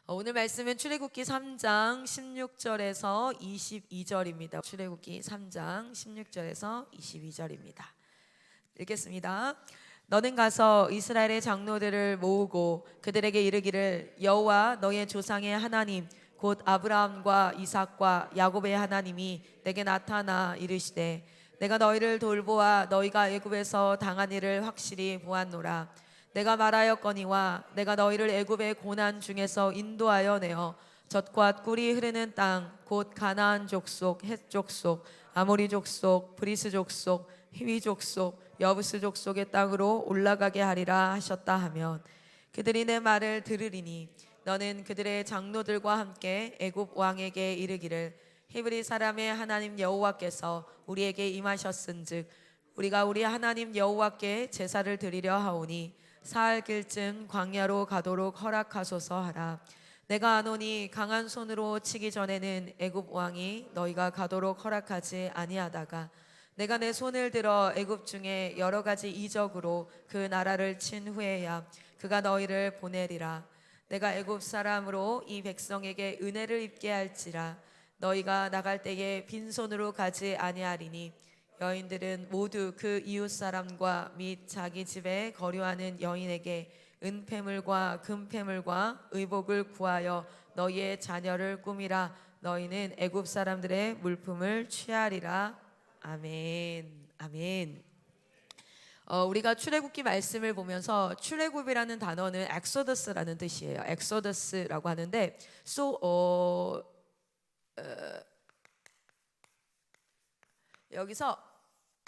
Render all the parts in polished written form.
오늘 말씀은 출애굽기 3장 16절에서 22절입니다. 출애굽기 3장 16절에서 22절입니다. 읽겠습니다. 너는 가서 이스라엘의 장로들을 모으고 그들에게 이르기를 여호와 너의 조상의 하나님 곧 아브라함과 이삭과 야곱의 하나님이 내게 나타나 이르시되 내가 너희를 돌보아 너희가 애굽에서 당한 일을 확실히 보았노라. 내가 말하였거니와 내가 너희를 애굽의 고난 중에서 인도하여 내어 젖과 꿀이 흐르는 땅 곧 가나안 족속, 헷 족속, 아모리 족속, 브리스 족속, 히위 족속, 여부스 족속의 땅으로 올라가게 하리라 하셨다 하면 그들이 내 말을 들으리니 너는 그들의 장로들과 함께 애굽 왕에게 이르기를 히브리 사람의 하나님 여호와께서 우리에게 임하셨은즉 우리가 우리 하나님 여호와께 제사를 드리려 하오니 사흘 길쯤 광야로 가도록 허락하소서 하라. 내가 아노니 강한 손으로 치기 전에는 애굽 왕이 너희가 가도록 허락하지 아니하다가 내가 내 손을 들어 애굽 중에 여러 가지 이적으로 그 나라를 친 후에야 그가 너희를 보내리라. 내가 애굽 사람으로 이 백성에게 은혜를 입게 할지라. 너희가 나갈 때에 빈손으로 가지 아니하리니 여인들은 모두 그 이웃 사람과 및 자기 집에 거류하는 여인에게 은폐물과 금폐물과 의복을 구하여 너희의 자녀를 꾸미라. 너희는 애굽 사람들의 물품을 취하리라. 아멘. 아멘. 우리가 출애굽기 말씀을 보면서 출애굽이라는 단어는 엑소더스라는 뜻이에요. 엑소더스라고 하는데 여기서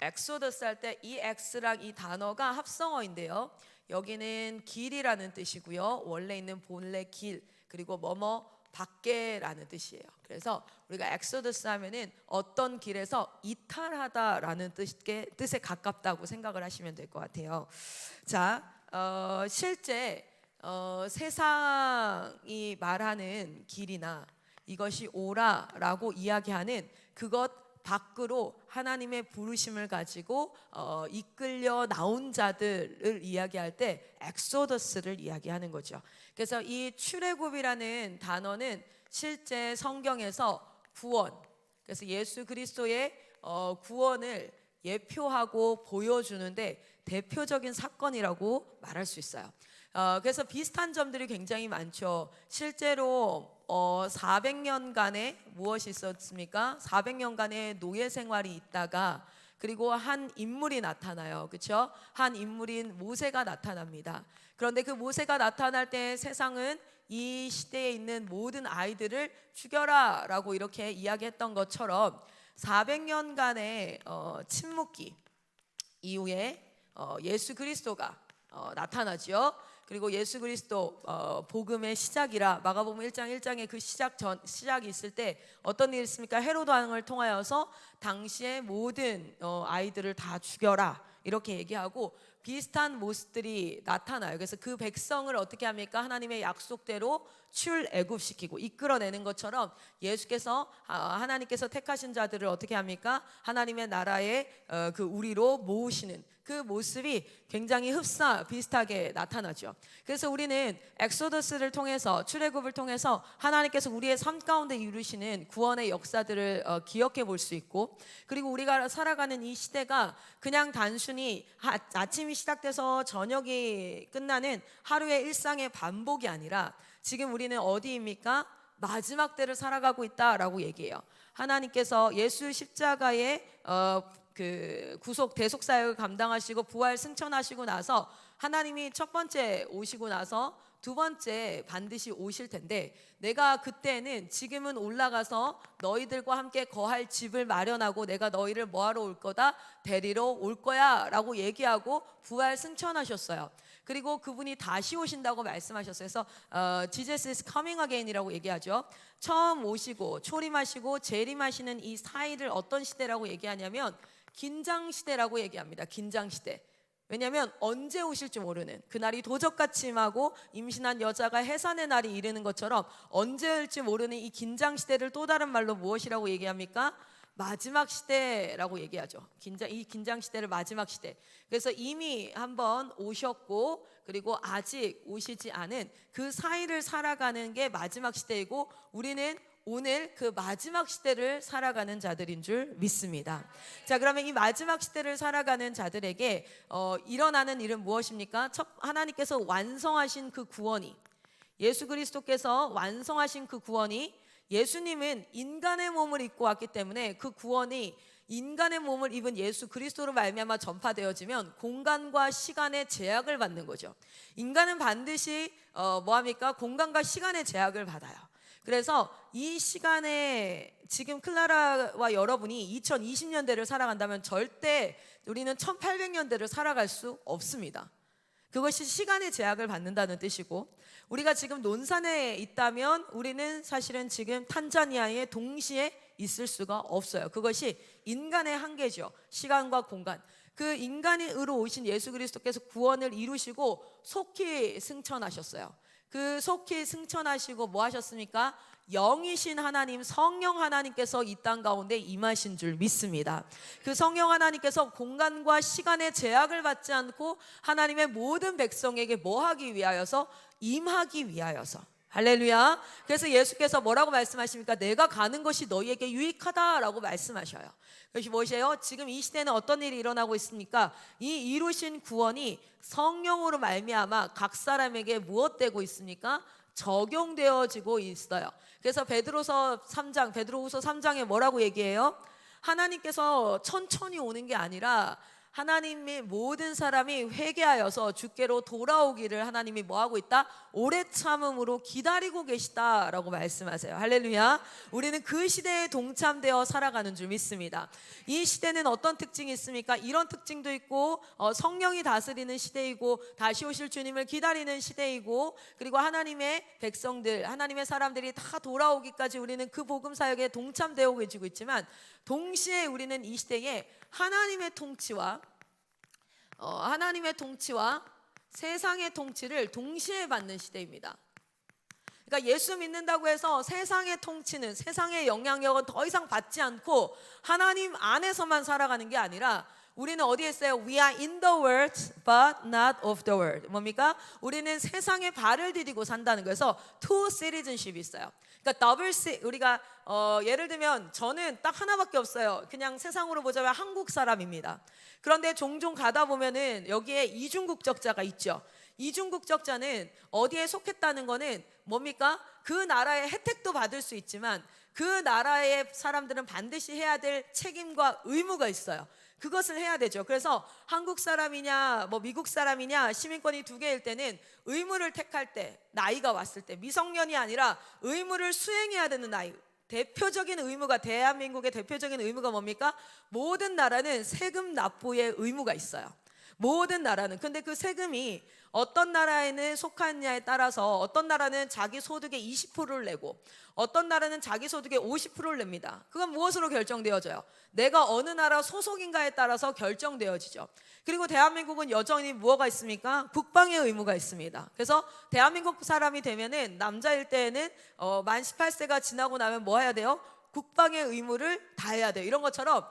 엑소더스 할 때 이 X랑 이 단어가 합성어인데요. 여기는 길이라는 뜻이고요. 원래 있는 본래 길 그리고 뭐뭐 밖에라는 뜻이에요. 그래서 우리가 엑소더스 하면은 어떤 길에서 이탈하다라는 뜻에 가깝다고 생각을 하시면 될 것 같아요. 자, 실제 세상이 말하는 길이나 이것이 옳아라고 이야기하는 그것 밖으로 하나님의 부르심을 가지고 이끌려 나온 자들을 이야기할 때 엑소더스를 이야기하는 거죠. 그래서 이 출애굽이라는 단어는 실제 성경에서 구원, 그래서 예수 그리스도의 구원을 예표하고 보여주는데 대표적인 사건이라고 말할 수 있어요. 그래서 비슷한 점들이 굉장히 많죠. 실제로 400년간의 무엇이 있었습니까? 400년간의 노예 생활이 있다가 그리고 한 인물이 나타나요. 그렇죠? 한 인물인 모세가 나타납니다. 그런데 그 모세가 나타날 때 세상은 이 시대에 있는 모든 아이들을 죽여라 라고 이렇게 이야기했던 것처럼 400년간의 침묵기 이후에 예수 그리스도가 나타나죠. 그리고 예수 그리스도 복음의 시작이라 마가복음 1장 1장에 그 시작이 있을 때 어떤 일이 있습니까? 헤로드 왕을 통하여서 당시의 모든 아이들을 다 죽여라 이렇게 얘기하고 비슷한 모습들이 나타나요. 그래서 그 백성을 어떻게 합니까? 하나님의 약속대로 출애굽시키고 이끌어내는 것처럼 예수께서 하나님께서 택하신 자들을 어떻게 합니까? 하나님의 나라의 그 우리로 모으시는 그 모습이 굉장히 비슷하게 나타나죠. 그래서 우리는 엑소더스를 통해서 출애굽을 통해서 하나님께서 우리의 삶 가운데 이루시는 구원의 역사들을 기억해 볼 수 있고 그리고 우리가 살아가는 이 시대가 그냥 단순히 아침이 시작돼서 저녁이 끝나는 하루의 일상의 반복이 아니라 지금 우리는 어디입니까? 마지막 때를 살아가고 있다라고 얘기해요. 하나님께서 예수 십자가의 그 구속 대속 사역을 감당하시고 부활 승천하시고 나서 하나님이 첫 번째 오시고 나서 두 번째 반드시 오실 텐데 내가 그때는 지금은 올라가서 너희들과 함께 거할 집을 마련하고 내가 너희를 뭐하러 올 거다? 데리러 올 거야 라고 얘기하고 부활 승천하셨어요. 그리고 그분이 다시 오신다고 말씀하셨어요. 그래서 Jesus is coming again이라고 얘기하죠. 처음 오시고 초림하시고 재림하시는 이 사이를 어떤 시대라고 얘기하냐면 긴장시대라고 얘기합니다. 긴장시대. 왜냐하면 언제 오실지 모르는 그날이 도적같이 임하고 임신한 여자가 해산의 날이 이르는 것처럼 언제 올지 모르는 이 긴장시대를 또 다른 말로 무엇이라고 얘기합니까? 마지막 시대라고 얘기하죠. 이 긴장 시대를 마지막 시대. 그래서 이미 한번 오셨고 그리고 아직 오시지 않은 그 사이를 살아가는 게 마지막 시대이고, 우리는 오늘 그 마지막 시대를 살아가는 자들인 줄 믿습니다. 자, 그러면 이 마지막 시대를 살아가는 자들에게 일어나는 일은 무엇입니까? 하나님께서 완성하신 그 구원이, 예수 그리스도께서 완성하신 그 구원이, 예수님은 인간의 몸을 입고 왔기 때문에 그 구원이 인간의 몸을 입은 예수 그리스도로 말미암아 전파되어지면 공간과 시간의 제약을 받는 거죠. 인간은 반드시 뭐합니까? 공간과 시간의 제약을 받아요. 그래서 이 시간에 지금 클라라와 여러분이 2020년대를 살아간다면 절대 우리는 1800년대를 살아갈 수 없습니다. 그것이 시간의 제약을 받는다는 뜻이고, 우리가 지금 논산에 있다면 우리는 사실은 지금 탄자니아에 동시에 있을 수가 없어요. 그것이 인간의 한계죠. 시간과 공간. 그 인간으로 오신 예수 그리스도께서 구원을 이루시고 속히 승천하셨어요. 그 속히 승천하시고 뭐 하셨습니까? 영이신 하나님, 성령 하나님께서 이 땅 가운데 임하신 줄 믿습니다. 그 성령 하나님께서 공간과 시간의 제약을 받지 않고 하나님의 모든 백성에게 뭐 하기 위하여서? 임하기 위하여서. 할렐루야. 그래서 예수께서 뭐라고 말씀하십니까? 내가 가는 것이 너희에게 유익하다라고 말씀하셔요. 그것이 무엇이에요? 지금 이 시대는 어떤 일이 일어나고 있습니까? 이 이루신 구원이 성령으로 말미암아 각 사람에게 무엇 되고 있습니까? 적용되어지고 있어요. 그래서 베드로후서 3장에 뭐라고 얘기해요? 하나님께서 천천히 오는 게 아니라 하나님의 모든 사람이 회개하여서 주께로 돌아오기를 하나님이 뭐하고 있다? 오래 참음으로 기다리고 계시다라고 말씀하세요. 할렐루야. 우리는 그 시대에 동참되어 살아가는 줄 믿습니다. 이 시대는 어떤 특징이 있습니까? 이런 특징도 있고, 성령이 다스리는 시대이고, 다시 오실 주님을 기다리는 시대이고, 그리고 하나님의 백성들, 하나님의 사람들이 다 돌아오기까지 우리는 그 복음 사역에 동참되어 계시고 있지만, 동시에 우리는 이 시대에 하나님의 통치와 세상의 통치를 동시에 받는 시대입니다. 그러니까 예수 믿는다고 해서 세상의 통치는, 세상의 영향력은 더 이상 받지 않고 하나님 안에서만 살아가는 게 아니라, 우리는 어디에 있어요? We are in the world but not of the world. 뭡니까? 우리는 세상에 발을 디디고 산다는 거에서 two citizenship이 있어요. 그러니까 우리가 예를 들면 저는 딱 하나밖에 없어요. 그냥 세상으로 보자면 한국 사람입니다. 그런데 종종 가다 보면은 여기에 이중국적자가 있죠. 이중국적자는 어디에 속했다는 거는 뭡니까? 그 나라의 혜택도 받을 수 있지만 그 나라의 사람들은 반드시 해야 될 책임과 의무가 있어요. 그것을 해야 되죠. 그래서 한국 사람이냐 미국 사람이냐 시민권이 두 개일 때는 의무를 택할 때, 나이가 왔을 때, 미성년이 아니라 의무를 수행해야 되는 나이, 대표적인 의무가, 대한민국의 대표적인 의무가 뭡니까? 모든 나라는 세금 납부의 의무가 있어요. 모든 나라는. 근데 그 세금이 어떤 나라에는 속하느냐에 따라서 어떤 나라는 자기 소득의 20%를 내고 어떤 나라는 자기 소득의 50%를 냅니다. 그건 무엇으로 결정되어져요? 내가 어느 나라 소속인가에 따라서 결정되어지죠. 그리고 대한민국은 여전히 뭐가 있습니까? 국방의 의무가 있습니다. 그래서 대한민국 사람이 되면은, 남자일 때에는 만 18세가 지나고 나면 뭐 해야 돼요? 국방의 의무를 다해야 돼요. 이런 것처럼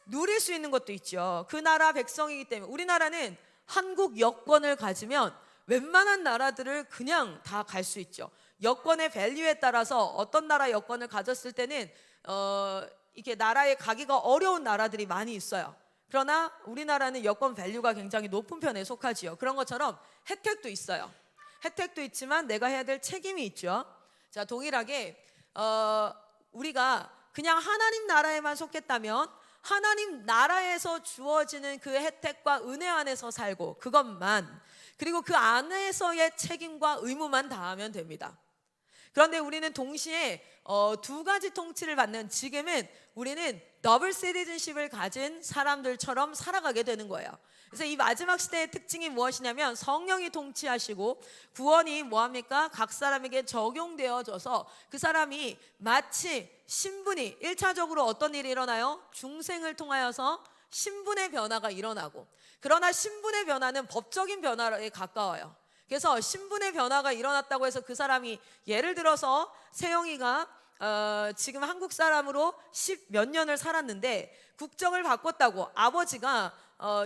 누릴 수 있는 것도 있죠. 그 나라 백성이기 때문에. 우리나라는 한국 여권을 가지면 웬만한 나라들을 그냥 다 갈 수 있죠. 여권의 밸류에 따라서 어떤 나라 여권을 가졌을 때는 이렇게 나라에 가기가 어려운 나라들이 많이 있어요. 그러나 우리나라는 여권 밸류가 굉장히 높은 편에 속하지요. 그런 것처럼 혜택도 있어요. 혜택도 있지만 내가 해야 될 책임이 있죠. 자, 동일하게 우리가 그냥 하나님 나라에만 속했다면 하나님 나라에서 주어지는 그 혜택과 은혜 안에서 살고 그것만, 그리고 그 안에서의 책임과 의무만 다하면 됩니다. 그런데 우리는 동시에 두 가지 통치를 받는, 지금은 우리는 더블 시티즌십을 가진 사람들처럼 살아가게 되는 거예요. 그래서 이 마지막 시대의 특징이 무엇이냐면, 성령이 통치하시고 구원이 뭐합니까? 각 사람에게 적용되어져서 그 사람이 마치 신분이, 1차적으로 어떤 일이 일어나요? 중생을 통하여서 신분의 변화가 일어나고, 그러나 신분의 변화는 법적인 변화에 가까워요. 그래서 신분의 변화가 일어났다고 해서 그 사람이, 예를 들어서 세영이가 지금 한국 사람으로 10몇 년을 살았는데 국적을 바꿨다고 아버지가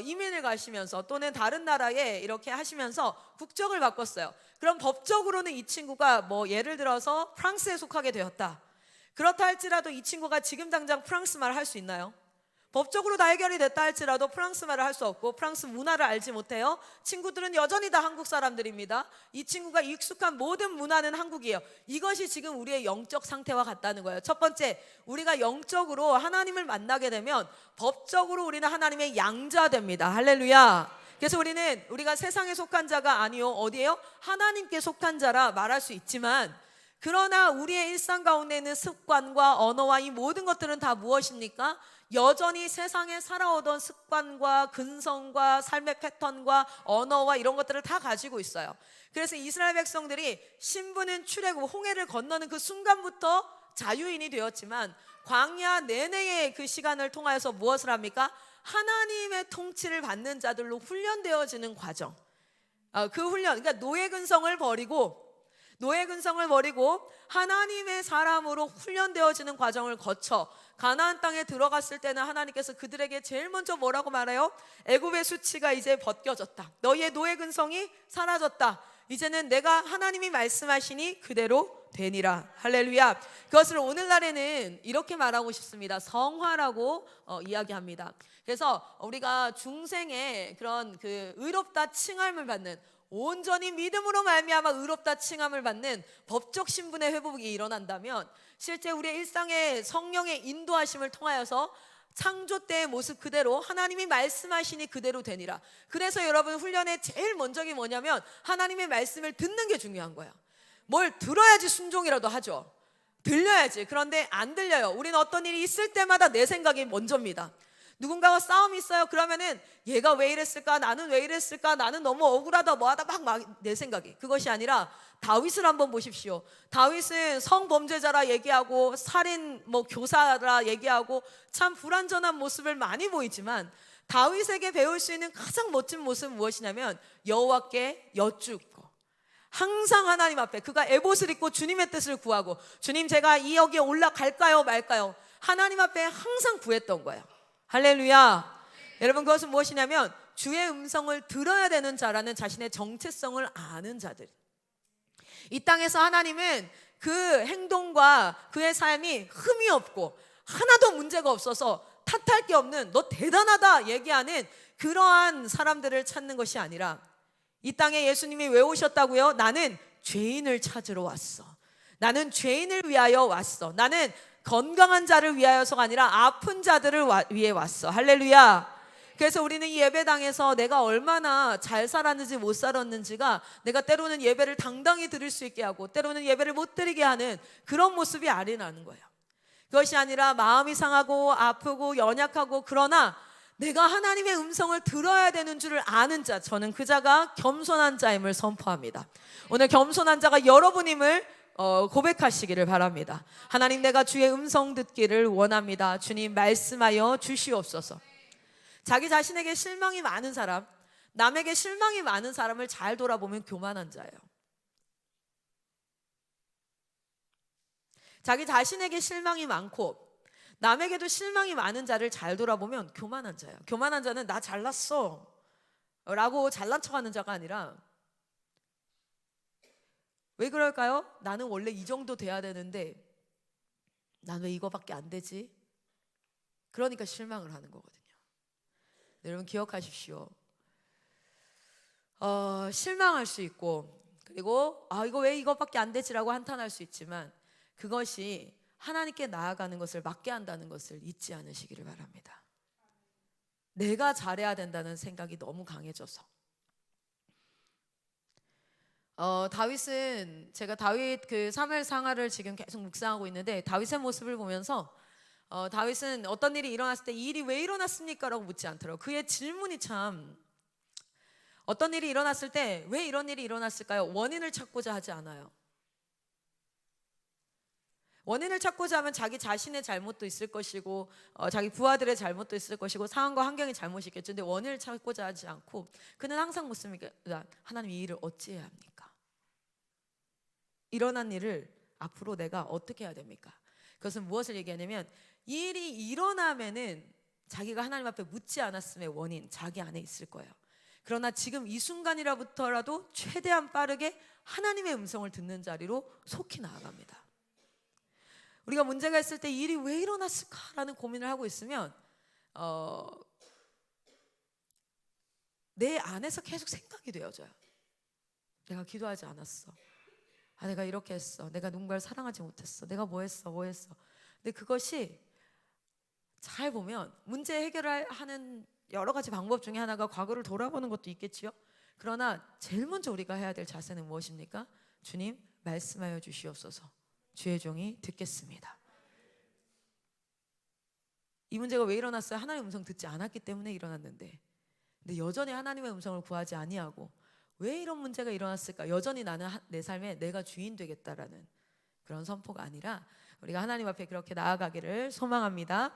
이민을 가시면서 또는 다른 나라에 이렇게 하시면서 국적을 바꿨어요. 그럼 법적으로는 이 친구가 뭐 예를 들어서 프랑스에 속하게 되었다. 그렇다 할지라도 이 친구가 지금 당장 프랑스 말을 할 수 있나요? 법적으로 다 해결이 됐다 할지라도 프랑스 말을 할 수 없고 프랑스 문화를 알지 못해요. 친구들은 여전히 다 한국 사람들입니다. 이 친구가 익숙한 모든 문화는 한국이에요. 이것이 지금 우리의 영적 상태와 같다는 거예요. 첫 번째, 우리가 영적으로 하나님을 만나게 되면 법적으로 우리는 하나님의 양자 됩니다. 할렐루야. 그래서 우리가 세상에 속한 자가 아니요, 어디에요? 하나님께 속한 자라 말할 수 있지만, 그러나 우리의 일상 가운데 있는 습관과 언어와 이 모든 것들은 다 무엇입니까? 여전히 세상에 살아오던 습관과 근성과 삶의 패턴과 언어와 이런 것들을 다 가지고 있어요. 그래서 이스라엘 백성들이 신부는 출애굽 홍해를 건너는 그 순간부터 자유인이 되었지만 광야 내내의 그 시간을 통하여서 무엇을 합니까? 하나님의 통치를 받는 자들로 훈련되어지는 과정. 그 훈련, 그러니까 노예 근성을 버리고 하나님의 사람으로 훈련되어지는 과정을 거쳐 가나안 땅에 들어갔을 때는 하나님께서 그들에게 제일 먼저 뭐라고 말해요? 애굽의 수치가 이제 벗겨졌다. 너희의 노예 근성이 사라졌다. 이제는 내가 하나님이 말씀하시니 그대로 되니라. 할렐루야. 그것을 오늘날에는 이렇게 말하고 싶습니다. 성화라고 이야기합니다. 그래서 우리가 중생의 그런 그 의롭다 칭함을 받는, 온전히 믿음으로 말미암아 의롭다 칭함을 받는 법적 신분의 회복이 일어난다면 실제 우리의 일상의 성령의 인도하심을 통하여서 창조 때의 모습 그대로 하나님이 말씀하시니 그대로 되니라. 그래서 여러분 훈련의 제일 먼저가 뭐냐면 하나님의 말씀을 듣는 게 중요한 거야. 뭘 들어야지 순종이라도 하죠. 들려야지. 그런데 안 들려요. 우리는 어떤 일이 있을 때마다 내 생각이 먼저입니다. 누군가와 싸움이 있어요. 그러면은 얘가 왜 이랬을까? 나는 왜 이랬을까? 나는 너무 억울하다 뭐하다 막 내 생각이. 그것이 아니라 다윗을 한번 보십시오. 다윗은 성범죄자라 얘기하고 살인 교사라 얘기하고 참 불완전한 모습을 많이 보이지만 다윗에게 배울 수 있는 가장 멋진 모습은 무엇이냐면 여호와께 여쭙고 항상 하나님 앞에 그가 에봇을 입고 주님의 뜻을 구하고 주님 제가 이 여기에 올라갈까요 말까요? 하나님 앞에 항상 구했던 거예요. 할렐루야. 여러분 그것은 무엇이냐면 주의 음성을 들어야 되는 자라는 자신의 정체성을 아는 자들. 이 땅에서 하나님은 그 행동과 그의 삶이 흠이 없고 하나도 문제가 없어서 탓할 게 없는 너 대단하다 얘기하는 그러한 사람들을 찾는 것이 아니라 이 땅에 예수님이 왜 오셨다고요? 나는 죄인을 찾으러 왔어. 나는 죄인을 위하여 왔어. 나는 건강한 자를 위하여서가 아니라 아픈 자들을 위해 왔어. 할렐루야. 그래서 우리는 이 예배당에서 내가 얼마나 잘 살았는지 못 살았는지가 내가 때로는 예배를 당당히 드릴 수 있게 하고 때로는 예배를 못 드리게 하는 그런 모습이 아니라는 거예요. 그것이 아니라 마음이 상하고 아프고 연약하고 그러나 내가 하나님의 음성을 들어야 되는 줄을 아는 자, 저는 그 자가 겸손한 자임을 선포합니다. 오늘 겸손한 자가 여러분임을 고백하시기를 바랍니다. 하나님 내가 주의 음성 듣기를 원합니다. 주님 말씀하여 주시옵소서. 자기 자신에게 실망이 많은 사람, 남에게 실망이 많은 사람을 잘 돌아보면 교만한 자예요. 자기 자신에게 실망이 많고 남에게도 실망이 많은 자를 잘 돌아보면 교만한 자예요. 교만한 자는 나 잘났어 라고 잘난 척하는 자가 아니라 왜 그럴까요? 나는 원래 이 정도 돼야 되는데 난 왜 이거밖에 안 되지? 그러니까 실망을 하는 거거든요. 여러분 기억하십시오. 실망할 수 있고 그리고 이거 왜 이거밖에 안 되지라고 한탄할 수 있지만 그것이 하나님께 나아가는 것을 막게 한다는 것을 잊지 않으시기를 바랍니다. 내가 잘해야 된다는 생각이 너무 강해져서 다윗은 제가 다윗 그 사무엘 상하를 지금 계속 묵상하고 있는데 다윗의 모습을 보면서 다윗은 어떤 일이 일어났을 때 이 일이 왜 일어났습니까? 라고 묻지 않더라고요. 그의 질문이 참 어떤 일이 일어났을 때 왜 이런 일이 일어났을까요? 원인을 찾고자 하지 않아요. 원인을 찾고자 하면 자기 자신의 잘못도 있을 것이고 자기 부하들의 잘못도 있을 것이고 상황과 환경의 잘못이 있겠죠. 근데 원인을 찾고자 하지 않고 그는 항상 묻습니다. 하나님 이 일을 어찌해야 합니까? 일어난 일을 앞으로 내가 어떻게 해야 됩니까? 그것은 무엇을 얘기하냐면 이 일이 일어나면은 자기가 하나님 앞에 묻지 않았음의 원인 자기 안에 있을 거예요. 그러나 지금 이 순간이라부터라도 최대한 빠르게 하나님의 음성을 듣는 자리로 속히 나아갑니다. 우리가 문제가 있을 때 일이 왜 일어났을까라는 고민을 하고 있으면 내 안에서 계속 생각이 되어져요. 내가 기도하지 않았어. 내가 이렇게 했어. 내가 누군가를 사랑하지 못했어. 내가 뭐 했어. 근데 그것이 잘 보면 문제 해결을 하는 여러 가지 방법 중에 하나가 과거를 돌아보는 것도 있겠지요. 그러나 제일 먼저 우리가 해야 될 자세는 무엇입니까? 주님, 말씀하여 주시옵소서. 주의 종이 듣겠습니다. 이 문제가 왜 일어났어요? 하나님의 음성 듣지 않았기 때문에 일어났는데, 근데 여전히 하나님의 음성을 구하지 아니하고 왜 이런 문제가 일어났을까? 여전히 나는 내 삶에 내가 주인 되겠다라는 그런 선포가 아니라 우리가 하나님 앞에 그렇게 나아가기를 소망합니다.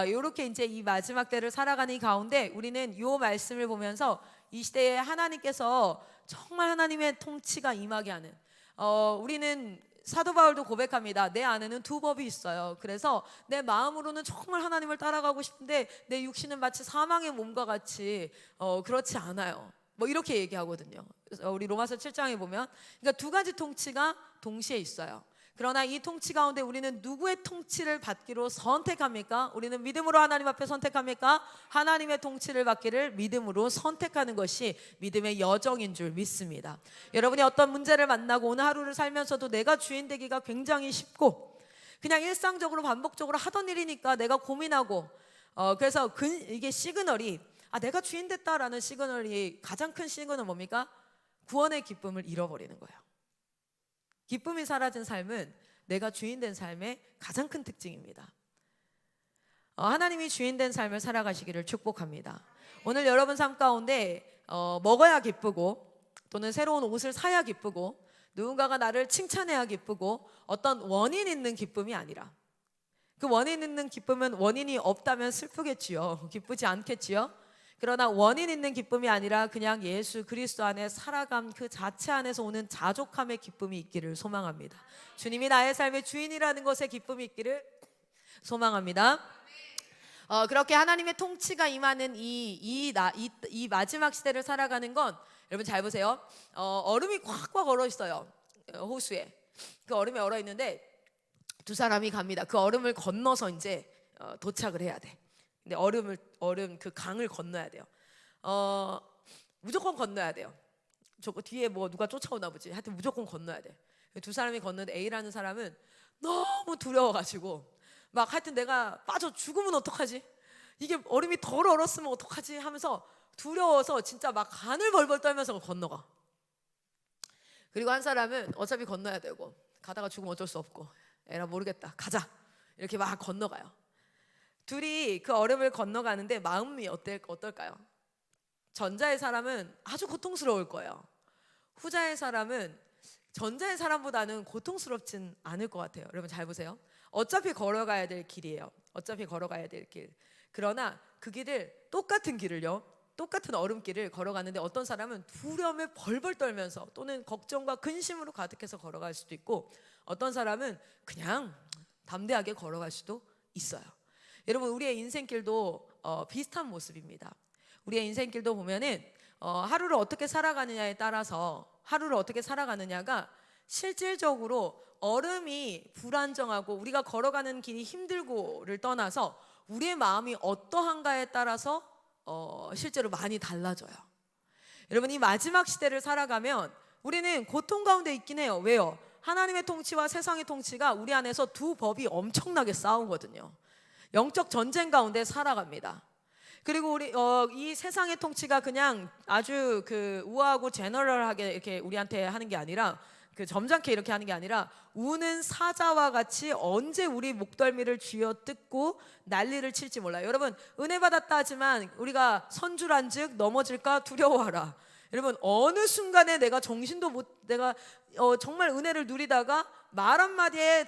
이렇게 이제 이 마지막 때를 살아가는 이 가운데 우리는 이 말씀을 보면서 이 시대에 하나님께서 정말 하나님의 통치가 임하게 하는, 우리는 사도 바울도 고백합니다. 내 안에는 두 법이 있어요. 그래서 내 마음으로는 정말 하나님을 따라가고 싶은데 내 육신은 마치 사망의 몸과 같이 그렇지 않아요. 뭐 이렇게 얘기하거든요. 우리 로마서 7장에 보면, 그러니까 두 가지 통치가 동시에 있어요. 그러나 이 통치 가운데 우리는 누구의 통치를 받기로 선택합니까? 우리는 믿음으로 하나님 앞에 선택합니까? 하나님의 통치를 받기를 믿음으로 선택하는 것이 믿음의 여정인 줄 믿습니다. 여러분이 어떤 문제를 만나고 오늘 하루를 살면서도 내가 주인 되기가 굉장히 쉽고 그냥 일상적으로 반복적으로 하던 일이니까 내가 고민하고, 그래서 이게 시그널이, 내가 주인 됐다라는 시그널이, 가장 큰 시그널은 뭡니까? 구원의 기쁨을 잃어버리는 거예요. 기쁨이 사라진 삶은 내가 주인 된 삶의 가장 큰 특징입니다. 하나님이 주인 된 삶을 살아가시기를 축복합니다. 오늘 여러분 삶 가운데 먹어야 기쁘고, 또는 새로운 옷을 사야 기쁘고, 누군가가 나를 칭찬해야 기쁘고, 어떤 원인 있는 기쁨이 아니라, 그 원인 있는 기쁨은 원인이 없다면 슬프겠지요. 기쁘지 않겠지요. 그러나 원인 있는 기쁨이 아니라 그냥 예수 그리스도 안에 살아감 그 자체 안에서 오는 자족함의 기쁨이 있기를 소망합니다. 주님이 나의 삶의 주인이라는 것에 기쁨이 있기를 소망합니다. 그렇게 하나님의 통치가 임하는 이 마지막 시대를 살아가는 건, 여러분 잘 보세요. 얼음이 꽉꽉 얼어 있어요. 호수에 그 얼음이 얼어 있는데 두 사람이 갑니다. 그 얼음을 건너서 이제 도착을 해야 돼. 근데 얼음 그 강을 건너야 돼요. 무조건 건너야 돼요. 저 뒤에 뭐 누가 쫓아오나 보지. 하여튼 무조건 건너야 돼. 두 사람이 건너는데 A라는 사람은 너무 두려워가지고 막, 하여튼 내가 빠져 죽으면 어떡하지? 이게 얼음이 덜 얼었으면 어떡하지? 하면서 두려워서 진짜 막 간을 벌벌 떨면서 건너가. 그리고 한 사람은 어차피 건너야 되고 가다가 죽으면 어쩔 수 없고, 에라 모르겠다, 가자, 이렇게 막 건너가요. 둘이 그 얼음을 건너가는데 마음이 어떨까요? 전자의 사람은 아주 고통스러울 거예요. 후자의 사람은 전자의 사람보다는 고통스럽진 않을 것 같아요. 여러분 잘 보세요. 어차피 걸어가야 될 길이에요. 어차피 걸어가야 될 길. 그러나 그 길을, 똑같은 길을요, 똑같은 얼음길을 걸어가는데 어떤 사람은 두려움에 벌벌 떨면서 또는 걱정과 근심으로 가득해서 걸어갈 수도 있고, 어떤 사람은 그냥 담대하게 걸어갈 수도 있어요. 여러분 우리의 인생길도 비슷한 모습입니다. 우리의 인생길도 보면은 하루를 어떻게 살아가느냐에 따라서, 하루를 어떻게 살아가느냐가 실질적으로 얼음이 불안정하고 우리가 걸어가는 길이 힘들고를 떠나서 우리의 마음이 어떠한가에 따라서 실제로 많이 달라져요. 여러분 이 마지막 시대를 살아가면 우리는 고통 가운데 있긴 해요. 왜요? 하나님의 통치와 세상의 통치가 우리 안에서 두 법이 엄청나게 싸우거든요. 영적 전쟁 가운데 살아갑니다. 그리고 우리 이 세상의 통치가 그냥 아주 그 우아하고 제너럴하게 이렇게 우리한테 하는 게 아니라, 그 점잖게 이렇게 하는 게 아니라, 우는 사자와 같이 언제 우리 목덜미를 쥐어뜯고 난리를 칠지 몰라요. 여러분 은혜 받았다 하지만 우리가 선줄한즉 넘어질까 두려워하라. 여러분 어느 순간에 내가 정신도 못, 내가 정말 은혜를 누리다가 말 한마디에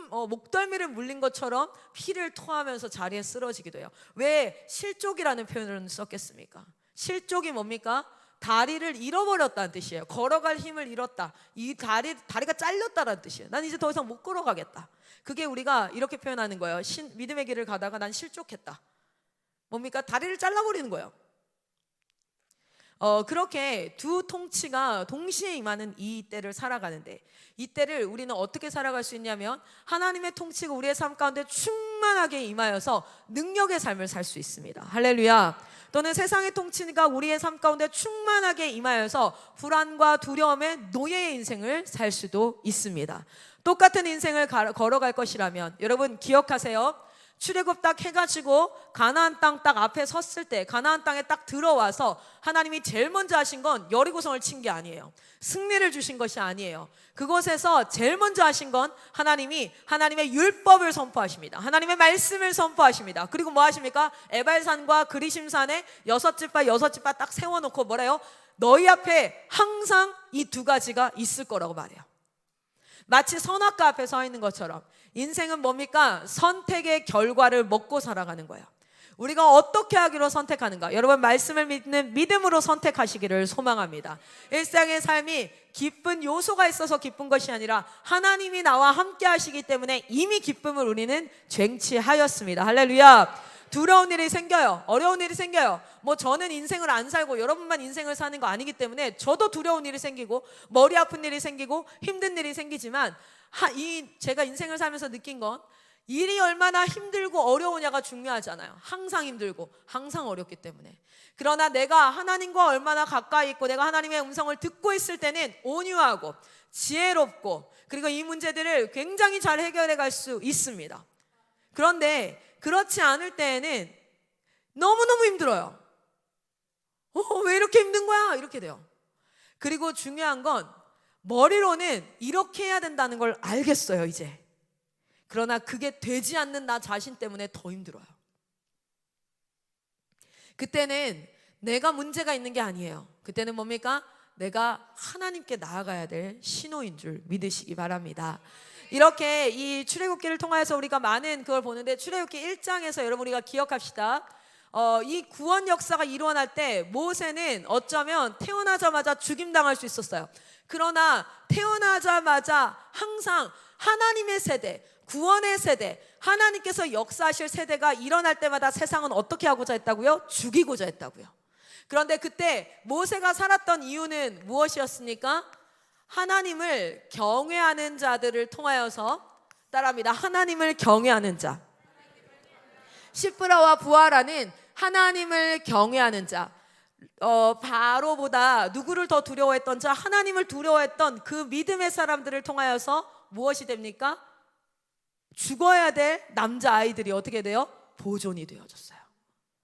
목덜미를 물린 것처럼 피를 토하면서 자리에 쓰러지기도 해요. 왜 실족이라는 표현을 썼겠습니까? 실족이 뭡니까? 다리를 잃어버렸다는 뜻이에요. 걸어갈 힘을 잃었다. 이 다리가 잘렸다라는 뜻이에요. 난 이제 더 이상 못 걸어가겠다. 그게 우리가 이렇게 표현하는 거예요. 믿음의 길을 가다가 난 실족했다. 뭡니까? 다리를 잘라버리는 거예요. 그렇게 두 통치가 동시에 임하는 이 때를 살아가는데, 이 때를 우리는 어떻게 살아갈 수 있냐면 하나님의 통치가 우리의 삶 가운데 충만하게 임하여서 능력의 삶을 살 수 있습니다. 할렐루야. 또는 세상의 통치가 우리의 삶 가운데 충만하게 임하여서 불안과 두려움의 노예의 인생을 살 수도 있습니다. 똑같은 인생을 걸어갈 것이라면 여러분 기억하세요. 출애굽 딱 해가지고 가나안 땅 딱 앞에 섰을 때, 가나안 땅에 딱 들어와서 하나님이 제일 먼저 하신 건 여리고성을 친 게 아니에요. 승리를 주신 것이 아니에요. 그곳에서 제일 먼저 하신 건 하나님이 하나님의 율법을 선포하십니다. 하나님의 말씀을 선포하십니다. 그리고 뭐 하십니까? 에발산과 그리심산에 6지파 딱 세워놓고 뭐래요? 너희 앞에 항상 이 두 가지가 있을 거라고 말해요. 마치 선악과 앞에 서 있는 것처럼 인생은 뭡니까? 선택의 결과를 먹고 살아가는 거예요. 우리가 어떻게 하기로 선택하는가? 여러분 말씀을 믿는 믿음으로 선택하시기를 소망합니다. 일상의 삶이 기쁜 요소가 있어서 기쁜 것이 아니라 하나님이 나와 함께 하시기 때문에 이미 기쁨을 우리는 쟁취하였습니다. 할렐루야. 두려운 일이 생겨요. 어려운 일이 생겨요. 뭐 저는 인생을 안 살고 여러분만 인생을 사는 거 아니기 때문에 저도 두려운 일이 생기고 머리 아픈 일이 생기고 힘든 일이 생기지만 제가 인생을 살면서 느낀 건 일이 얼마나 힘들고 어려우냐가 중요하지 않아요. 항상 힘들고 항상 어렵기 때문에. 그러나 내가 하나님과 얼마나 가까이 있고 내가 하나님의 음성을 듣고 있을 때는 온유하고 지혜롭고 그리고 이 문제들을 굉장히 잘 해결해 갈 수 있습니다. 그런데 그렇지 않을 때에는 너무너무 힘들어요. 왜 이렇게 힘든 거야? 이렇게 돼요. 그리고 중요한 건 머리로는 이렇게 해야 된다는 걸 알겠어요 이제. 그러나 그게 되지 않는 나 자신 때문에 더 힘들어요. 그때는 내가 문제가 있는 게 아니에요. 그때는 뭡니까? 내가 하나님께 나아가야 될 신호인 줄 믿으시기 바랍니다. 이렇게 이 출애굽기를 통해서 우리가 많은 그걸 보는데, 출애굽기 1장에서 여러분 우리가 기억합시다. 이 구원 역사가 일어날 때 모세는 어쩌면 태어나자마자 죽임당할 수 있었어요. 그러나 태어나자마자 항상 하나님의 세대, 구원의 세대, 하나님께서 역사하실 세대가 일어날 때마다 세상은 어떻게 하고자 했다고요? 죽이고자 했다고요. 그런데 그때 모세가 살았던 이유는 무엇이었습니까? 하나님을 경외하는 자들을 통하여서, 따라합니다. 하나님을 경외하는 자. 시프라와 부하라는 하나님을 경외하는 자. 바로보다 누구를 더 두려워했던 자? 하나님을 두려워했던 그 믿음의 사람들을 통하여서 무엇이 됩니까? 죽어야 될 남자아이들이 어떻게 돼요? 보존이 되어졌어요.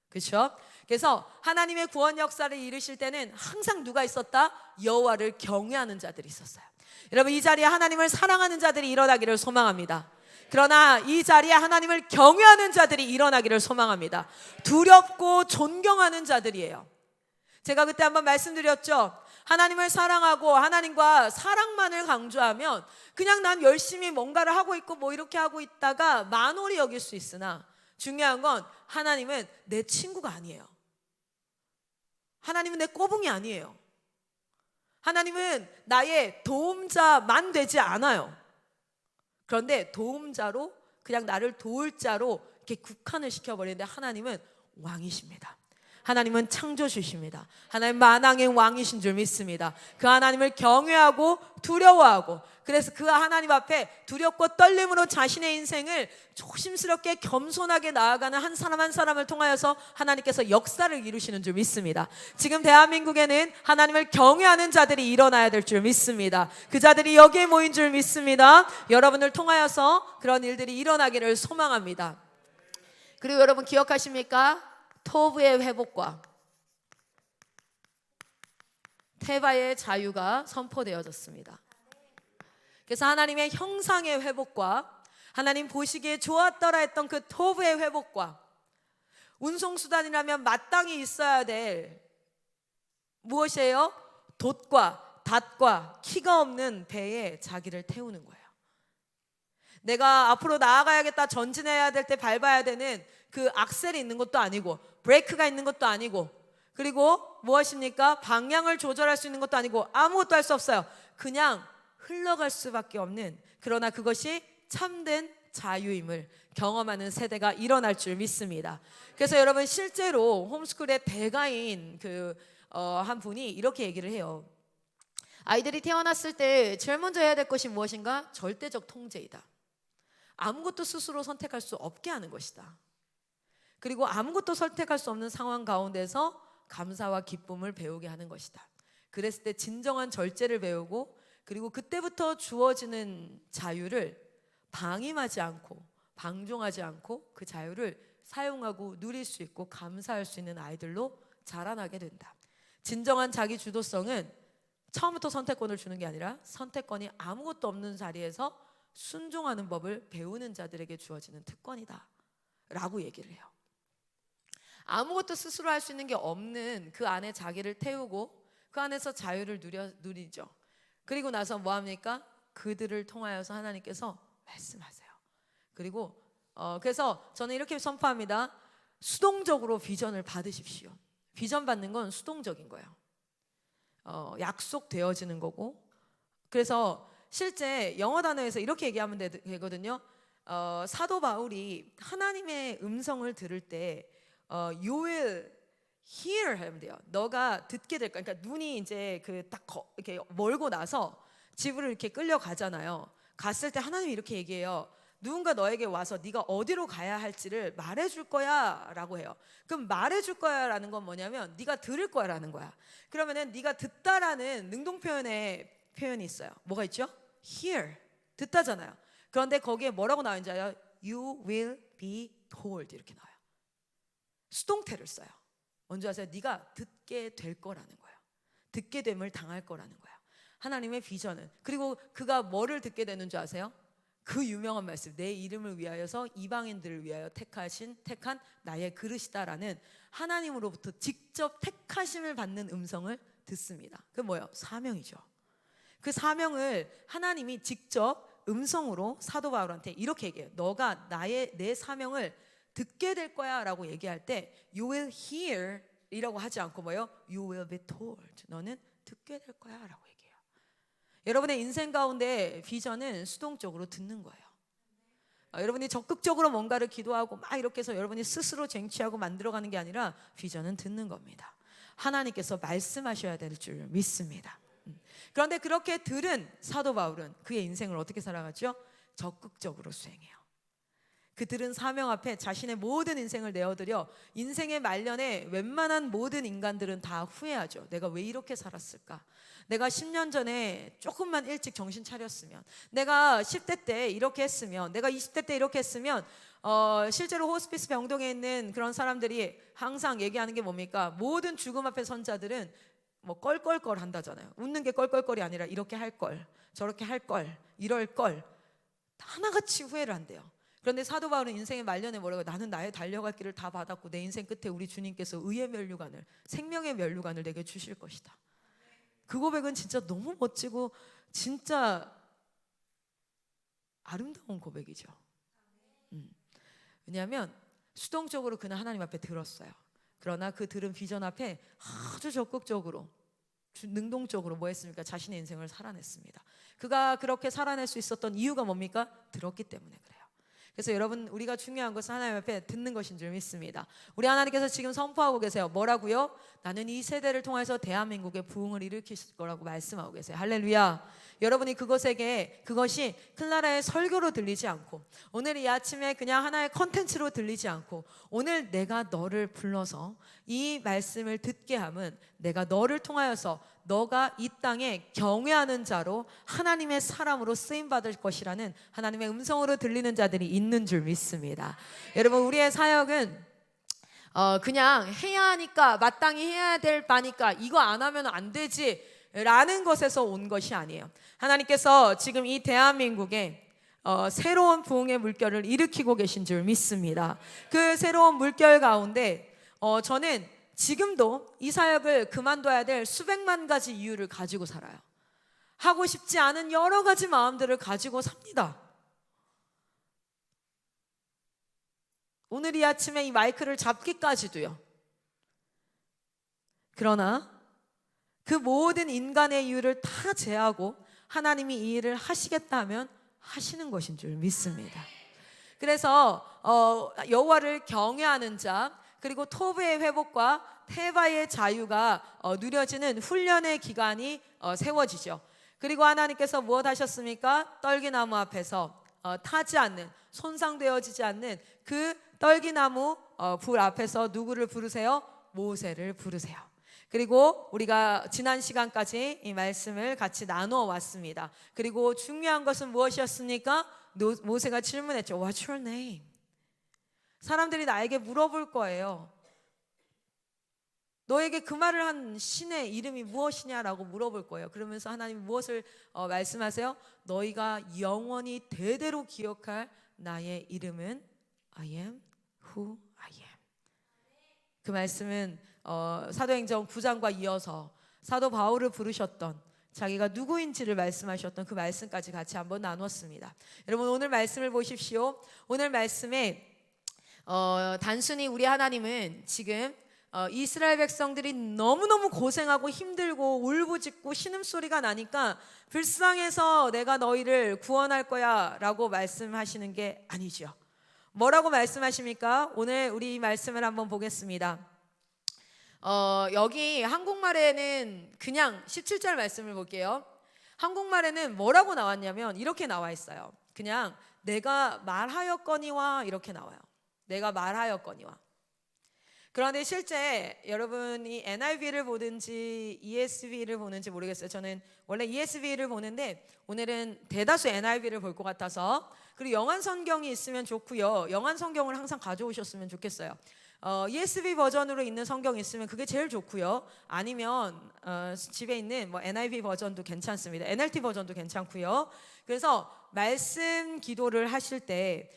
그렇죠? 그래서 하나님의 구원 역사를 이루실 때는 항상 누가 있었다? 여호와를 경외하는 자들이 있었어요. 여러분 이 자리에 하나님을 사랑하는 자들이 일어나기를 소망합니다. 그러나 이 자리에 하나님을 경외하는 자들이 일어나기를 소망합니다. 두렵고 존경하는 자들이에요. 제가 그때 한번 말씀드렸죠. 하나님을 사랑하고 하나님과 사랑만을 강조하면 그냥 난 열심히 뭔가를 하고 있고 뭐 이렇게 하고 있다가 만홀히 여길 수 있으나, 중요한 건 하나님은 내 친구가 아니에요. 하나님은 내 꼬붕이 아니에요. 하나님은 나의 도움자만 되지 않아요. 그런데 도움자로, 그냥 나를 도울 자로 이렇게 국한을 시켜버리는데 하나님은 왕이십니다. 하나님은 창조주십니다. 하나님 만왕의 왕이신 줄 믿습니다. 그 하나님을 경외하고 두려워하고, 그래서 그 하나님 앞에 두렵고 떨림으로 자신의 인생을 조심스럽게 겸손하게 나아가는 한 사람 한 사람을 통하여서 하나님께서 역사를 이루시는 줄 믿습니다. 지금 대한민국에는 하나님을 경외하는 자들이 일어나야 될 줄 믿습니다. 그 자들이 여기에 모인 줄 믿습니다. 여러분을 통하여서 그런 일들이 일어나기를 소망합니다. 그리고 여러분 기억하십니까? 토브의 회복과 테바의 자유가 선포되어졌습니다. 그래서 하나님의 형상의 회복과 하나님 보시기에 좋았더라 했던 그 토브의 회복과, 운송수단이라면 마땅히 있어야 될 무엇이에요? 돛과 닷과 키가 없는 배에 자기를 태우는 거예요. 내가 앞으로 나아가야겠다, 전진해야 될 때 밟아야 되는 그 악셀이 있는 것도 아니고 브레이크가 있는 것도 아니고, 그리고 무엇입니까? 방향을 조절할 수 있는 것도 아니고 아무것도 할 수 없어요. 그냥 흘러갈 수밖에 없는, 그러나 그것이 참된 자유임을 경험하는 세대가 일어날 줄 믿습니다. 그래서 여러분 실제로 홈스쿨의 대가인 한 분이 이렇게 얘기를 해요. 아이들이 태어났을 때 제일 먼저 해야 될 것이 무엇인가? 절대적 통제이다. 아무것도 스스로 선택할 수 없게 하는 것이다. 그리고 아무것도 선택할 수 없는 상황 가운데서 감사와 기쁨을 배우게 하는 것이다. 그랬을 때 진정한 절제를 배우고, 그리고 그때부터 주어지는 자유를 방임하지 않고 방종하지 않고 그 자유를 사용하고 누릴 수 있고 감사할 수 있는 아이들로 자라나게 된다. 진정한 자기 주도성은 처음부터 선택권을 주는 게 아니라 선택권이 아무것도 없는 자리에서 순종하는 법을 배우는 자들에게 주어지는 특권이다 라고 얘기를 해요. 아무것도 스스로 할 수 있는 게 없는 그 안에 자기를 태우고 그 안에서 자유를 누리죠. 그리고 나서 뭐 합니까? 그들을 통하여서 하나님께서 말씀하세요. 그리고 그래서 저는 이렇게 선포합니다. 수동적으로 비전을 받으십시오. 비전 받는 건 수동적인 거예요. 약속되어지는 거고. 그래서 실제 영어 단어에서 이렇게 얘기하면 되거든요. 사도 바울이 하나님의 음성을 들을 때 you will hear 하면 돼요. 너가 듣게 될 거야. 그러니까 눈이 이제 이렇게 멀고 나서 집으로 이렇게 끌려가잖아요. 갔을 때 하나님이 이렇게 얘기해요. 누군가 너에게 와서 네가 어디로 가야 할지를 말해줄 거야 라고 해요. 그럼 말해줄 거야 라는 건 뭐냐면 네가 들을 거야 라는 거야. 그러면은 네가 듣다라는 능동 표현이 있어요. 뭐가 있죠? hear, 듣다잖아요. 그런데 거기에 뭐라고 나오는지 알아요? You will be told 이렇게 나와요. 수동태를 써요. 뭔지 아세요? 네가 듣게 될 거라는 거예요. 듣게 됨을 당할 거라는 거예요. 하나님의 비전은. 그리고 그가 뭐를 듣게 되는 줄 아세요? 그 유명한 말씀, 내 이름을 위하여서 이방인들을 위하여 택한 나의 그릇이다라는 하나님으로부터 직접 택하심을 받는 음성을 듣습니다. 그게 뭐예요? 사명이죠. 그 사명을 하나님이 직접 음성으로 사도 바울한테 이렇게 얘기해요. 너가 내 사명을 듣게 될 거야 라고 얘기할 때 You will hear 이라고 하지 않고 뭐예요? You will be told. 너는 듣게 될 거야 라고 얘기해요. 여러분의 인생 가운데 비전은 수동적으로 듣는 거예요. 여러분이 적극적으로 뭔가를 기도하고 막 이렇게 해서 여러분이 스스로 쟁취하고 만들어가는 게 아니라 비전은 듣는 겁니다. 하나님께서 말씀하셔야 될 줄 믿습니다. 그런데 그렇게 들은 사도 바울은 그의 인생을 어떻게 살아갔죠? 적극적으로 수행해요. 그 들은 사명 앞에 자신의 모든 인생을 내어드려 인생의 말년에 웬만한 모든 인간들은 다 후회하죠. 내가 왜 이렇게 살았을까? 내가 10년 전에 조금만 일찍 정신 차렸으면, 내가 10대 때 이렇게 했으면, 내가 20대 때 이렇게 했으면. 실제로 호스피스 병동에 있는 그런 사람들이 항상 얘기하는 게 뭡니까? 모든 죽음 앞에 선 자들은 뭐 껄껄껄 한다잖아요. 웃는 게 껄껄껄이 아니라 이렇게 할 걸, 저렇게 할 걸, 이럴 걸 하나같이 후회를 한대요. 그런데 사도 바울은 인생의 말년에 뭐라고? 나는 나의 달려갈 길을 다 받았고 내 인생 끝에 우리 주님께서 의의 면류관을, 생명의 면류관을 내게 주실 것이다. 그 고백은 진짜 너무 멋지고 진짜 아름다운 고백이죠. 왜냐하면 수동적으로 그는 하나님 앞에 들었어요. 그러나 그 들은 비전 앞에 아주 적극적으로 능동적으로 뭐 했습니까? 자신의 인생을 살아냈습니다. 그가 그렇게 살아낼 수 있었던 이유가 뭡니까? 들었기 때문에 그래요. 그래서 여러분, 우리가 중요한 것은 하나님 앞에 듣는 것인 줄 믿습니다. 우리 하나님께서 지금 선포하고 계세요. 뭐라고요? 나는 이 세대를 통해서 대한민국의 부흥을 일으키실 거라고 말씀하고 계세요. 할렐루야. 여러분이 그것이 클라라의 설교로 들리지 않고, 오늘 이 아침에 그냥 하나의 컨텐츠로 들리지 않고, 오늘 내가 너를 불러서 이 말씀을 듣게 함은 내가 너를 통하여서 너가 이 땅에 경외하는 자로 하나님의 사람으로 쓰임받을 것이라는 하나님의 음성으로 들리는 자들이 있는 줄 믿습니다. 여러분, 우리의 사역은 그냥 해야 하니까, 마땅히 해야 될 바니까 이거 안 하면 안 되지 라는 것에서 온 것이 아니에요. 하나님께서 지금 이 대한민국에 새로운 부흥의 물결을 일으키고 계신 줄 믿습니다. 그 새로운 물결 가운데 저는 지금도 이 사역을 그만둬야 될 수백만 가지 이유를 가지고 살아요. 하고 싶지 않은 여러 가지 마음들을 가지고 삽니다. 오늘 이 아침에 이 마이크를 잡기까지도요. 그러나 그 모든 인간의 이유를 다 제하고 하나님이 이 일을 하시겠다 하면 하시는 것인 줄 믿습니다. 그래서 여호와를 경외하는 자, 그리고 토브의 회복과 테바의 자유가 누려지는 훈련의 기간이 세워지죠. 그리고 하나님께서 무엇 하셨습니까? 떨기나무 앞에서 타지 않는, 손상되어지지 않는 그 떨기나무 불 앞에서 누구를 부르세요? 모세를 부르세요. 그리고 우리가 지난 시간까지 이 말씀을 같이 나누어 왔습니다. 그리고 중요한 것은 무엇이었습니까? 모세가 질문했죠. What's your name? 사람들이 나에게 물어볼 거예요. 너에게 그 말을 한 신의 이름이 무엇이냐라고 물어볼 거예요. 그러면서 하나님이 무엇을 말씀하세요? 너희가 영원히 대대로 기억할 나의 이름은 I am who I am. 그 말씀은 사도행전 9장과 이어서 사도 바울을 부르셨던, 자기가 누구인지를 말씀하셨던 그 말씀까지 같이 한번 나눴습니다. 여러분, 오늘 말씀을 보십시오. 오늘 말씀에 단순히 우리 하나님은 지금 이스라엘 백성들이 너무너무 고생하고 힘들고 울부짖고 신음소리가 나니까 불쌍해서 내가 너희를 구원할 거야 라고 말씀하시는 게 아니죠. 뭐라고 말씀하십니까? 오늘 우리 이 말씀을 한번 보겠습니다. 여기 한국말에는 그냥 17절 말씀을 볼게요. 한국말에는 뭐라고 나왔냐면 이렇게 나와 있어요. 그냥 내가 말하였거니와 이렇게 나와요. 내가 말하였거니와. 그런데 실제 여러분이 NIV를 보든지 ESV를 보는지 모르겠어요. 저는 원래 ESV를 보는데 오늘은 대다수 NIV를 볼 것 같아서, 그리고 영한 성경이 있으면 좋고요. 영한 성경을 항상 가져오셨으면 좋겠어요. ESV 버전으로 있는 성경이 있으면 그게 제일 좋고요. 아니면 집에 있는 뭐 NIV 버전도 괜찮습니다. NLT 버전도 괜찮고요. 그래서 말씀 기도를 하실 때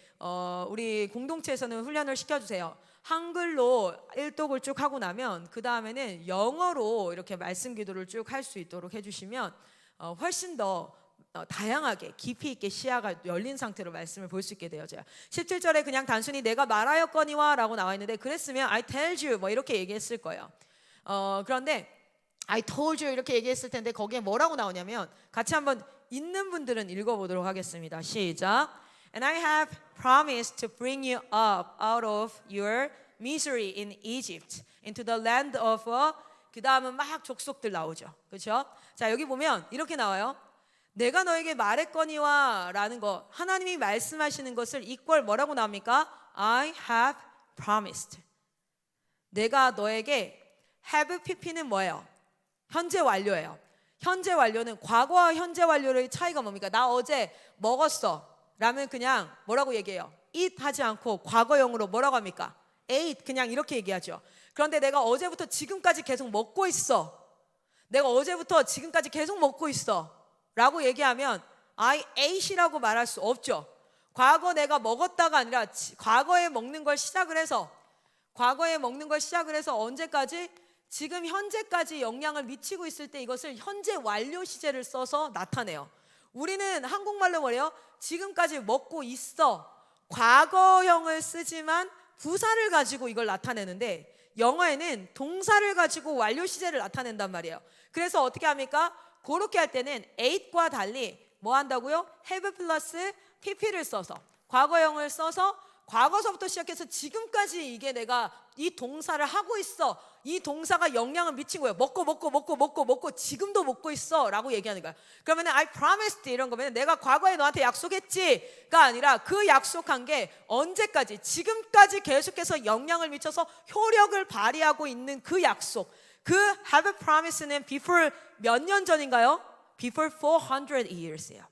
우리 공동체에서는 훈련을 시켜주세요. 한글로 일독을 쭉 하고 나면 그 다음에는 영어로 이렇게 말씀 기도를 쭉 할 수 있도록 해주시면 훨씬 더 다양하게 깊이 있게 시야가 열린 상태로 말씀을 볼 수 있게 되어져요. 17절에 그냥 단순히 내가 말하였거니와 라고 나와 있는데, 그랬으면 I told you 뭐 이렇게 얘기했을 거예요. 그런데 I told you 이렇게 얘기했을 텐데 거기에 뭐라고 나오냐면, 같이 한번 있는 분들은 읽어보도록 하겠습니다. 시작. And I have promised to bring you up out of your misery in Egypt into the land of 그 다음은 막 족속들 나오죠. 그렇죠? 자, 여기 보면 이렇게 나와요. 내가 너에게 말했거니와 라는 거, 하나님이 말씀하시는 것을 이퀄 뭐라고 나옵니까? I have promised. 내가 너에게 have pp는 뭐예요? 현재 완료예요. 현재 완료는 과거와 현재 완료의 차이가 뭡니까? 나 어제 먹었어 라면 그냥 뭐라고 얘기해요? eat 하지 않고 과거형으로 뭐라고 합니까? ate 그냥 이렇게 얘기하죠. 그런데 내가 어제부터 지금까지 계속 먹고 있어. 내가 어제부터 지금까지 계속 먹고 있어 라고 얘기하면 I ate이라고 말할 수 없죠. 과거 내가 먹었다가 아니라 과거에 먹는 걸 시작을 해서, 과거에 먹는 걸 시작을 해서 언제까지? 지금 현재까지 영향을 미치고 있을 때 이것을 현재 완료 시제를 써서 나타내요. 우리는 한국말로 뭐래요? 지금까지 먹고 있어. 과거형을 쓰지만 부사를 가지고 이걸 나타내는데, 영어에는 동사를 가지고 완료 시제를 나타낸단 말이에요. 그래서 어떻게 합니까? 그렇게 할 때는 ate과 달리 뭐 한다고요? have 플러스 pp를 써서, 과거형을 써서 과거서부터 시작해서 지금까지 이게 내가 이 동사를 하고 있어. 이 동사가 영향을 미친 거예요. 먹고 지금도 먹고 있어 라고 얘기하는 거야. 그러면 I promised 이런 거면 내가 과거에 너한테 약속했지가 아니라 그 약속한 게 언제까지, 지금까지 계속해서 영향을 미쳐서 효력을 발휘하고 있는 그 약속. 그 have promise는 before 몇 년 전인가요? Before 400 years예요.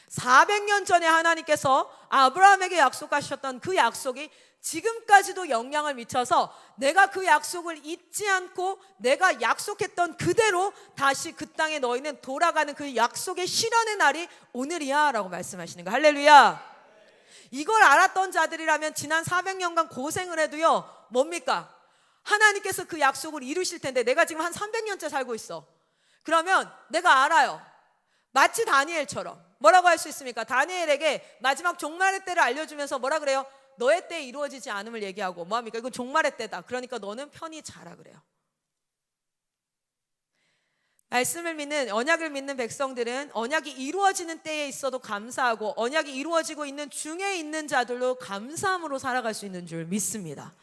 400년 전에 하나님께서 아브라함에게 약속하셨던 그 약속이 지금까지도 영향을 미쳐서 내가 그 약속을 잊지 않고 내가 약속했던 그대로 다시 그 땅에 너희는 돌아가는 그 약속의 실현의 날이 오늘이야 라고 말씀하시는 거예요. 할렐루야. 이걸 알았던 자들이라면 지난 400년간 고생을 해도요, 뭡니까? 하나님께서 그 약속을 이루실 텐데 내가 지금 한 300년째 살고 있어. 그러면 내가 알아요. 마치 다니엘처럼 뭐라고 할 수 있습니까? 다니엘에게 마지막 종말의 때를 알려주면서 뭐라 그래요? 너의 때에 이루어지지 않음을 얘기하고 뭐합니까? 이건 종말의 때다. 그러니까 너는 편히 자라 그래요. 말씀을 믿는, 언약을 믿는 백성들은 언약이 이루어지는 때에 있어도 감사하고 언약이 이루어지고 있는 중에 있는 자들로 감사함으로 살아갈 수 있는 줄 믿습니다.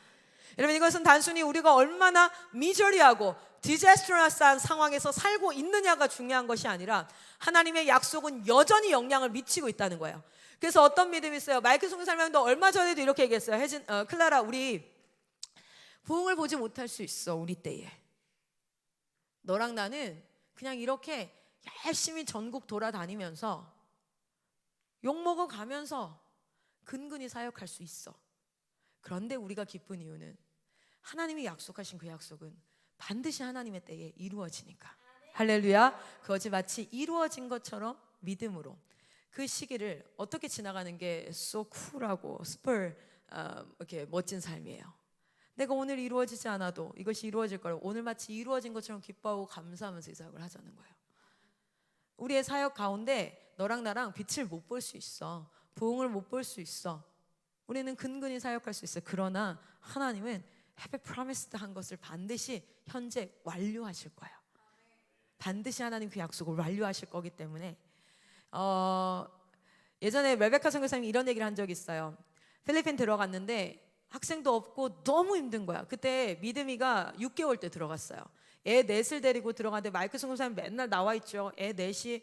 여러분, 이것은 단순히 우리가 얼마나 미저리하고 디자스트러스한 상황에서 살고 있느냐가 중요한 것이 아니라 하나님의 약속은 여전히 영향을 미치고 있다는 거예요. 그래서 어떤 믿음이 있어요? 마이크 송교 설명도 얼마 전에도 이렇게 얘기했어요. 클라라, 우리 부흥을 보지 못할 수 있어, 우리 때에. 너랑 나는 그냥 이렇게 열심히 전국 돌아다니면서 욕먹어 가면서 근근히 사역할 수 있어. 그런데 우리가 기쁜 이유는 하나님이 약속하신 그 약속은 반드시 하나님의 때에 이루어지니까. 할렐루야. 그것이 마치 이루어진 것처럼 믿음으로 그 시기를 어떻게 지나가는 게 so cool하고 이렇게 멋진 삶이에요. 내가 오늘 이루어지지 않아도 이것이 이루어질 거라고 오늘 마치 이루어진 것처럼 기뻐하고 감사하면서 이 사역을 하자는 거예요. 우리의 사역 가운데 너랑 나랑 빛을 못 볼 수 있어. 부흥을 못 볼 수 있어. 우리는 근근히 사역할 수 있어요. 그러나 하나님은 have promised 한 것을 반드시 현재 완료하실 거예요. 반드시 하나님 그 약속을 완료하실 거기 때문에 예전에 레베카 선교사님이 이런 얘기를 한 적이 있어요. 필리핀 들어갔는데 학생도 없고 너무 힘든 거야. 그때 믿음이가 6개월 때 들어갔어요. 애 넷을 데리고 들어갔는데 마이크 선교사님 맨날 나와 있죠. 애 넷이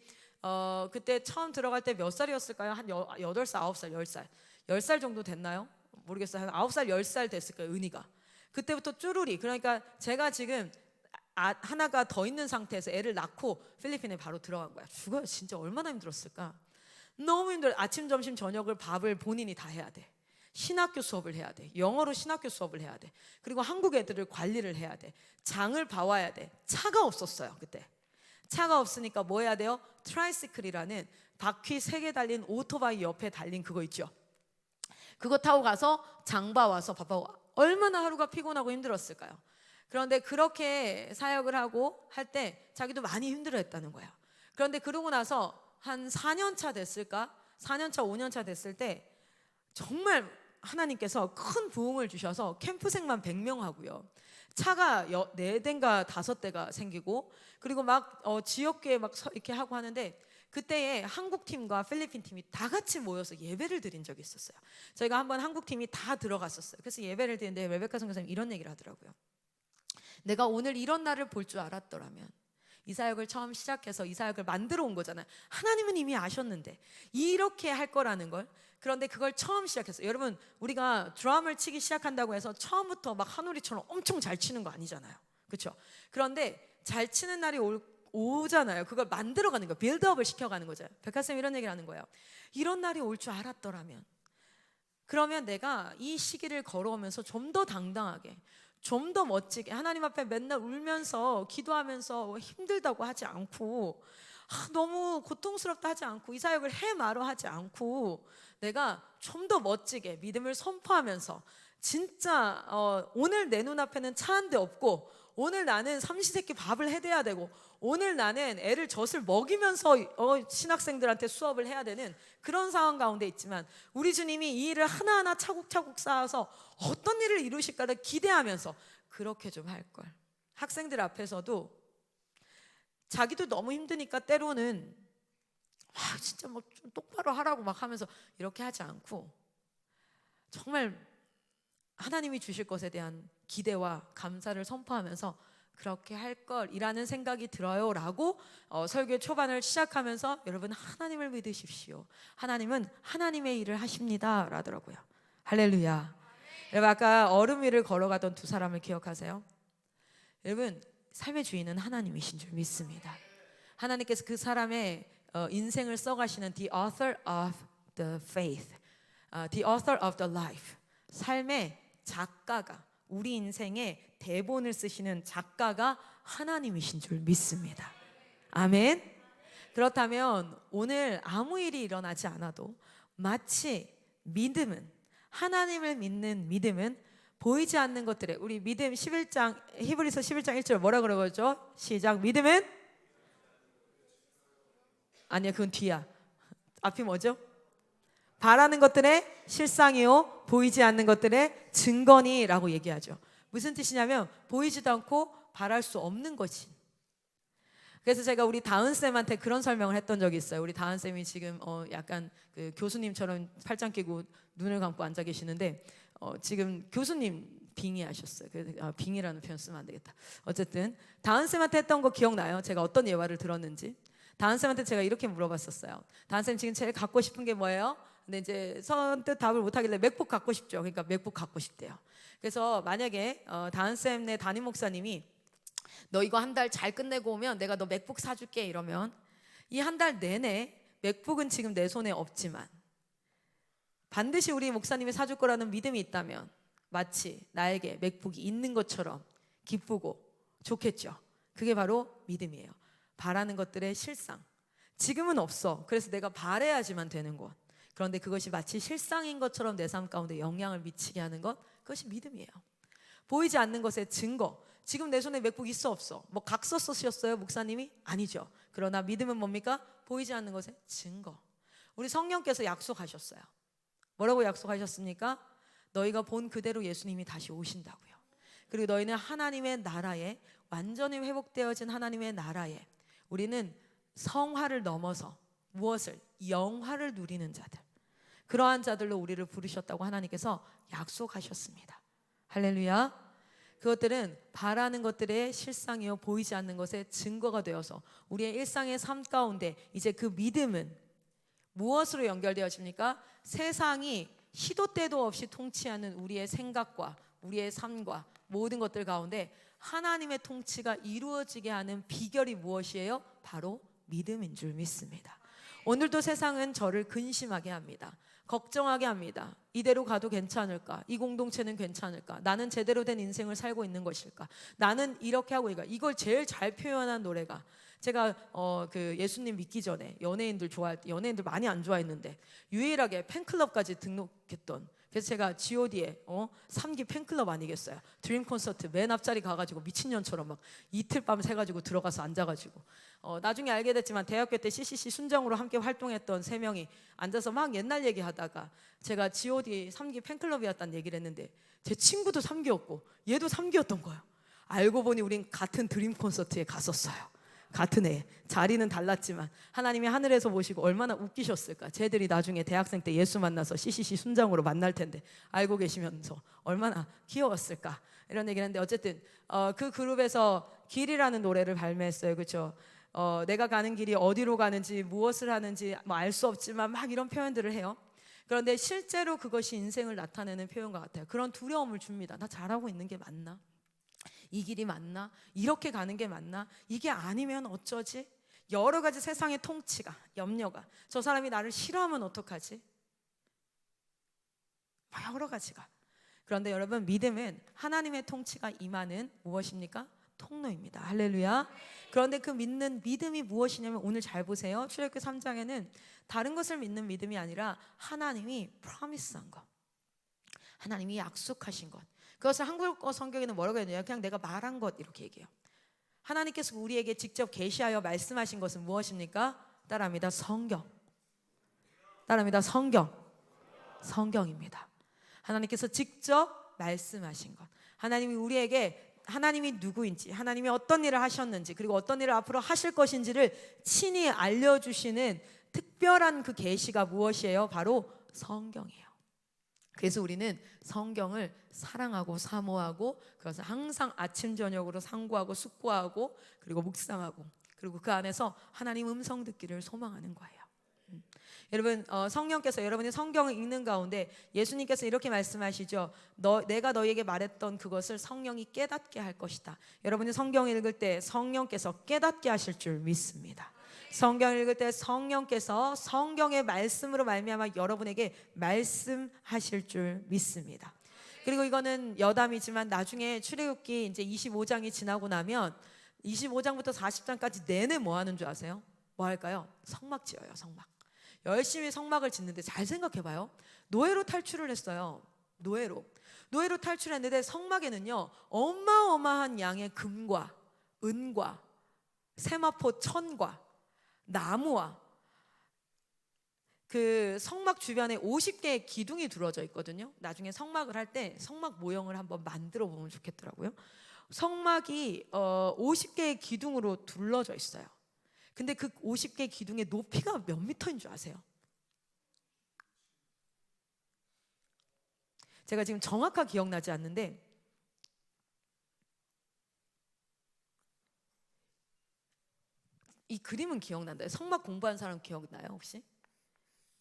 그때 처음 들어갈 때 몇 살이었을까요? 한 8살, 9살, 10살 10살 정도 됐나요? 모르겠어요. 한 9살, 10살 됐을 거예요. 은희가 그때부터 쭈루리, 그러니까 제가 지금 하나가 더 있는 상태에서 애를 낳고 필리핀에 바로 들어간 거야. 죽어요. 진짜 얼마나 힘들었을까. 너무 힘들어. 아침, 점심, 저녁을 밥을 본인이 다 해야 돼. 신학교 수업을 해야 돼. 영어로 신학교 수업을 해야 돼. 그리고 한국 애들을 관리를 해야 돼. 장을 봐와야 돼. 차가 없었어요. 그때 차가 없으니까 뭐 해야 돼요? 트라이시클이라는 바퀴 3개 달린 오토바이 옆에 달린 그거 있죠. 그거 타고 가서 장 봐와서 밥하고. 얼마나 하루가 피곤하고 힘들었을까요? 그런데 그렇게 사역을 하고 할 때 자기도 많이 힘들어했다는 거예요. 그런데 그러고 나서 한 4년 차 됐을까? 4년 차, 5년 차 됐을 때 정말 하나님께서 큰 부흥을 주셔서 캠프생만 100명 하고요. 차가 4대인가 5대가 생기고, 그리고 막 지역교회 막 이렇게 하고 하는데, 그때에 한국 팀과 필리핀 팀이 다 같이 모여서 예배를 드린 적이 있었어요. 저희가 한번 한국 팀이 다 들어갔었어요. 그래서 예배를 드리는데 레베카 선교사님 이런 얘기를 하더라고요. 내가 오늘 이런 날을 볼 줄 알았더라면, 이 사역을 처음 시작해서 이 사역을 만들어 온 거잖아요. 하나님은 이미 아셨는데 이렇게 할 거라는 걸. 그런데 그걸 처음 시작했어요. 여러분, 우리가 드럼을 치기 시작한다고 해서 처음부터 막 한우리처럼 엄청 잘 치는 거 아니잖아요. 그렇죠? 그런데 잘 치는 날이 오잖아요. 그걸 만들어가는 거예요. 빌드업을 시켜가는 거죠. 백화쌤이 이런 얘기를 하는 거예요. 이런 날이 올 줄 알았더라면, 그러면 내가 이 시기를 걸어오면서 좀 더 당당하게, 좀 더 멋지게 하나님 앞에 맨날 울면서 기도하면서 힘들다고 하지 않고, 너무 고통스럽다 하지 않고, 이 사역을 해 말어 하지 않고, 내가 좀 더 멋지게 믿음을 선포하면서, 진짜 오늘 내 눈앞에는 차 한 대 없고, 오늘 나는 삼시세끼 밥을 해대야 되고, 오늘 나는 애를 젖을 먹이면서 신학생들한테 수업을 해야 되는 그런 상황 가운데 있지만, 우리 주님이 이 일을 하나하나 차곡차곡 쌓아서 어떤 일을 이루실까를 기대하면서 그렇게 좀 할걸. 학생들 앞에서도 자기도 너무 힘드니까 때로는 진짜 뭐 좀 똑바로 하라고 막 하면서 이렇게 하지 않고, 정말 하나님이 주실 것에 대한 기대와 감사를 선포하면서 그렇게 할 걸이라는 생각이 들어요 라고 설교 초반을 시작하면서, 여러분 하나님을 믿으십시오. 하나님은 하나님의 일을 하십니다 라더라고요. 할렐루야. 여러분, 아까 얼음 위를 걸어가던 두 사람을 기억하세요? 여러분, 삶의 주인은 하나님이신 줄 믿습니다. 하나님께서 그 사람의 인생을 써가시는 the author of the faith, the author of the life, 삶의 작가가, 우리 인생의 대본을 쓰시는 작가가 하나님이신 줄 믿습니다. 아멘. 그렇다면 오늘 아무 일이 일어나지 않아도 마치 믿음은, 하나님을 믿는 믿음은 보이지 않는 것들에, 우리 믿음 11장, 히브리서 11장 1절 뭐라 그러죠? 시작. 믿음은? 아니야, 그건 뒤야. 앞이 뭐죠? 바라는 것들의 실상이요 보이지 않는 것들의 증거니라고 얘기하죠. 무슨 뜻이냐면 보이지도 않고 바랄 수 없는 것이. 그래서 제가 우리 다은 쌤한테 그런 설명을 했던 적이 있어요. 우리 다은 쌤이 지금 약간 그 교수님처럼 팔짱 끼고 눈을 감고 앉아 계시는데 지금 교수님 빙의하셨어요. 빙의라는 표현 쓰면 안 되겠다. 어쨌든 다은 쌤한테 했던 거 기억나요? 제가 어떤 예화를 들었는지. 다은 쌤한테 제가 이렇게 물어봤었어요. 다은 쌤 지금 제일 갖고 싶은 게 뭐예요? 근데 이제 선뜻 답을 못 하길래 맥북 갖고 싶죠. 그러니까 맥북 갖고 싶대요. 그래서 만약에 다은 쌤네 담임 목사님이 너 이거 한 달 잘 끝내고 오면 내가 너 맥북 사줄게 이러면 이 한 달 내내 맥북은 지금 내 손에 없지만 반드시 우리 목사님이 사줄 거라는 믿음이 있다면 마치 나에게 맥북이 있는 것처럼 기쁘고 좋겠죠. 그게 바로 믿음이에요. 바라는 것들의 실상. 지금은 없어. 그래서 내가 바라야지만 되는 것. 그런데 그것이 마치 실상인 것처럼 내 삶 가운데 영향을 미치게 하는 것, 그것이 믿음이에요. 보이지 않는 것의 증거. 지금 내 손에 맥북 있어 없어? 뭐 각서 쓰셨어요 목사님이? 아니죠. 그러나 믿음은 뭡니까? 보이지 않는 것의 증거. 우리 성령께서 약속하셨어요. 뭐라고 약속하셨습니까? 너희가 본 그대로 예수님이 다시 오신다고요. 그리고 너희는 하나님의 나라에 완전히 회복되어진 하나님의 나라에 우리는 성화를 넘어서 무엇을? 영화를 누리는 자들. 그러한 자들로 우리를 부르셨다고 하나님께서 약속하셨습니다. 할렐루야. 그것들은 바라는 것들의 실상이요 보이지 않는 것의 증거가 되어서 우리의 일상의 삶 가운데 이제 그 믿음은 무엇으로 연결되어집니까? 세상이 시도 때도 없이 통치하는 우리의 생각과 우리의 삶과 모든 것들 가운데 하나님의 통치가 이루어지게 하는 비결이 무엇이에요? 바로 믿음인 줄 믿습니다. 오늘도 세상은 저를 근심하게 합니다. 걱정하게 합니다. 이대로 가도 괜찮을까? 이 공동체는 괜찮을까? 나는 제대로 된 인생을 살고 있는 것일까? 나는 이렇게 하고 이걸 제일 잘 표현한 노래가 제가 그 예수님 믿기 전에 연예인들 좋아할 때 연예인들 많이 안 좋아했는데 유일하게 팬클럽까지 등록했던 그래서 제가 G.O.D의 3기 팬클럽 아니겠어요? 드림 콘서트 맨 앞자리 가가지고 미친년처럼 막 이틀 밤 새가지고 들어가서 앉아가지고 나중에 알게 됐지만 대학교 때 CCC 순정으로 함께 활동했던 3명이 앉아서 막 옛날 얘기하다가 제가 G.O.D 3기 팬클럽이었다는 얘기를 했는데 제 친구도 3기였고 얘도 3기였던 거예요. 알고 보니 우린 같은 드림 콘서트에 갔었어요. 같은 애 자리는 달랐지만 하나님이 하늘에서 보시고 얼마나 웃기셨을까. 쟤들이 나중에 대학생 때 예수 만나서 CCC 순장으로 만날 텐데 알고 계시면서 얼마나 귀여웠을까 이런 얘기를 했는데 어쨌든 그 그룹에서 길이라는 노래를 발매했어요. 그렇죠? 내가 가는 길이 어디로 가는지 무엇을 하는지 뭐 알 수 없지만 막 이런 표현들을 해요. 그런데 실제로 그것이 인생을 나타내는 표현과 같아요. 그런 두려움을 줍니다. 나 잘하고 있는 게 맞나? 이 길이 맞나? 이렇게 가는 게 맞나? 이게 아니면 어쩌지? 여러 가지 세상의 통치가, 염려가 저 사람이 나를 싫어하면 어떡하지? 여러 가지가. 그런데 여러분 믿음은 하나님의 통치가 임하는 무엇입니까? 통로입니다. 할렐루야. 그런데 그 믿는 믿음이 무엇이냐면 오늘 잘 보세요. 출애굽기 3장에는 다른 것을 믿는 믿음이 아니라 하나님이 프로미스한 것, 하나님이 약속하신 것. 그것을 한국어 성경에는 뭐라고 했냐면 그냥 내가 말한 것 이렇게 얘기해요. 하나님께서 우리에게 직접 계시하여 말씀하신 것은 무엇입니까? 따라합니다. 성경. 따라합니다. 성경. 성경입니다. 하나님께서 직접 말씀하신 것. 하나님이 우리에게 하나님이 누구인지, 하나님이 어떤 일을 하셨는지, 그리고 어떤 일을 앞으로 하실 것인지를 친히 알려주시는 특별한 그 계시가 무엇이에요? 바로 성경이에요. 그래서 우리는 성경을 사랑하고 사모하고 그것을 항상 아침 저녁으로 상고하고 숙고하고 그리고 묵상하고 그리고 그 안에서 하나님 음성 듣기를 소망하는 거예요. 여러분 성령께서 여러분이 성경을 읽는 가운데 예수님께서 이렇게 말씀하시죠. 내가 너에게 말했던 그것을 성령이 깨닫게 할 것이다. 여러분이 성경을 읽을 때 성령께서 깨닫게 하실 줄 믿습니다. 성경을 읽을 때 성령께서 성경의 말씀으로 말미암아 여러분에게 말씀하실 줄 믿습니다. 그리고 이거는 여담이지만 나중에 출애굽기 이제 25장이 지나고 나면 25장부터 40장까지 내내 뭐 하는 줄 아세요? 뭐 할까요? 성막 지어요. 성막. 열심히 성막을 짓는데 잘 생각해봐요. 노예로 탈출을 했어요. 노예로 탈출했는데 성막에는요 어마어마한 양의 금과 은과 세마포 천과 나무와 그 성막 주변에 50개의 기둥이 두러져 있거든요. 나중에 성막을 할 때 성막 모형을 한번 만들어 보면 좋겠더라고요. 성막이 50개의 기둥으로 둘러져 있어요. 근데 그 50개 기둥의 높이가 몇 미터인 줄 아세요? 제가 지금 정확하게 기억나지 않는데 이 그림은 기억난다. 성막 공부한 사람 기억나요 혹시?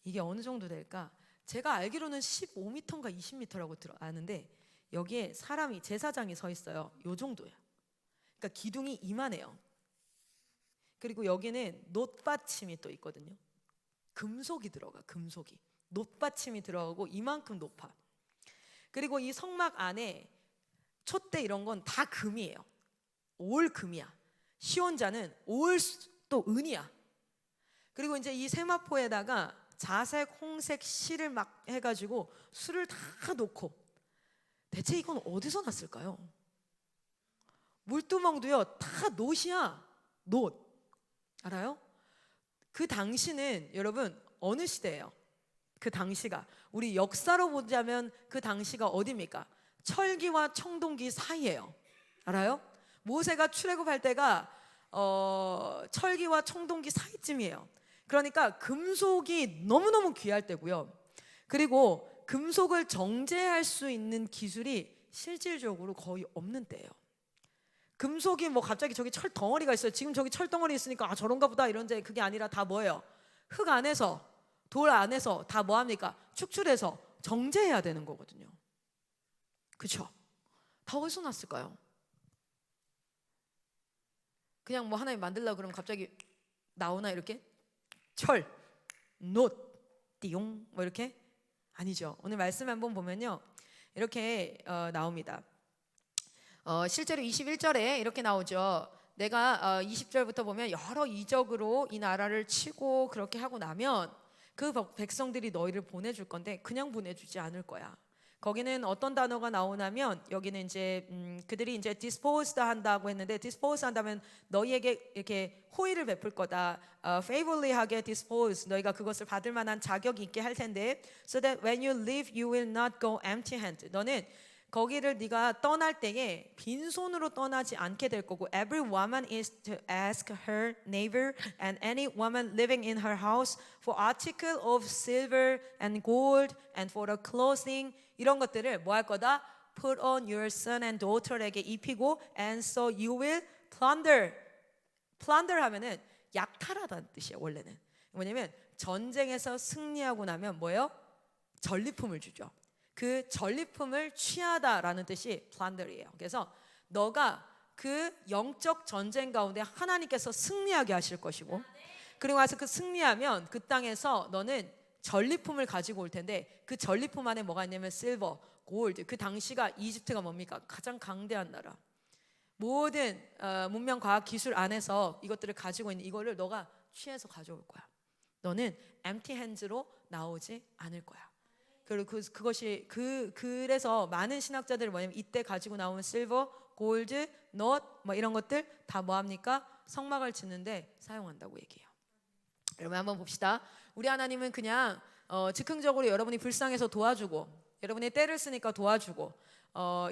이게 어느 정도 될까? 제가 알기로는 15m인가 20m라고 아는데 여기에 사람이 제사장이 서 있어요. 요 정도예요. 그러니까 기둥이 이만해요. 그리고 여기는 놋받침이 또 있거든요. 금속이 들어가. 금속이 놋받침이 들어가고 이만큼 높아. 그리고 이 성막 안에 촛대 이런 건 다 금이에요. 올 금이야. 시온자는 올 또 은이야. 그리고 이제 이 세마포에다가 자색, 홍색 실을 막 해가지고 술을 다 놓고, 대체 이건 어디서 났을까요? 물두멍도요 다 놋이야. 놋 알아요? 그 당시는 여러분 어느 시대예요? 그 당시가 우리 역사로 보자면 그 당시가 어디입니까? 철기와 청동기 사이예요. 알아요? 모세가 출애굽할 때가 철기와 청동기 사이쯤이에요. 그러니까 금속이 너무너무 귀할 때고요. 그리고 금속을 정제할 수 있는 기술이 실질적으로 거의 없는 때예요. 금속이 뭐 갑자기 저기 철 덩어리가 있어요. 지금 저기 철 덩어리 있으니까 아 저런가 보다 이런데 그게 아니라 다 뭐예요? 흙 안에서 돌 안에서 다 뭐합니까? 축출해서 정제해야 되는 거거든요. 그렇죠? 다 어디서 났을까요? 그냥 뭐 하나님 만들려고 그러면 갑자기 나오나 이렇게? 철, 놋, 띠용 뭐 이렇게? 아니죠. 오늘 말씀 한번 보면요 이렇게 나옵니다. 실제로 21절에 이렇게 나오죠. 내가 20절부터 보면 여러 이적으로 이 나라를 치고 그렇게 하고 나면 그 백성들이 너희를 보내줄 건데 그냥 보내주지 않을 거야. 거기는 어떤 단어가 나오냐면 여기는 이제 그들이 이제 disposed 한다고 했는데 dispose 한다면 너희에게 이렇게 호의를 베풀 거다. favorably하게 dispose 너희가 그것을 받을 만한 자격이 있게 할 텐데 so that when you leave you will not go empty-handed. 너는 거기를 네가 떠날 때에 빈손으로 떠나지 않게 될 거고 every woman is to ask her neighbor and any woman living in her house for article of silver and gold and for the clothing 이런 것들을 뭐 할 거다? Put on your son and daughter에게 입히고 and so you will plunder. plunder 하면은 약탈하다는 뜻이에요. 원래는 뭐냐면 전쟁에서 승리하고 나면 뭐예요? 전리품을 주죠. 그 전리품을 취하다라는 뜻이 plunder이에요. 그래서 너가 그 영적 전쟁 가운데 하나님께서 승리하게 하실 것이고 그리고 와서 그 승리하면 그 땅에서 너는 전리품을 가지고 올 텐데 그 전리품 안에 뭐가 있냐면 실버, 골드. 그 당시가 이집트가 뭡니까? 가장 강대한 나라. 모든 문명, 과학, 기술 안에서 이것들을 가지고 있는 이거를 너가 취해서 가져올 거야. 너는 empty hands로 나오지 않을 거야. 그리고 그것이 그래서 많은 신학자들이 뭐냐면 이때 가지고 나온 실버, 골드, 놋 뭐 이런 것들 다 뭐합니까? 성막을 짓는데 사용한다고 얘기해요. 여러분 한번 봅시다. 우리 하나님은 그냥 즉흥적으로 여러분이 불쌍해서 도와주고 여러분이 때를 쓰니까 도와주고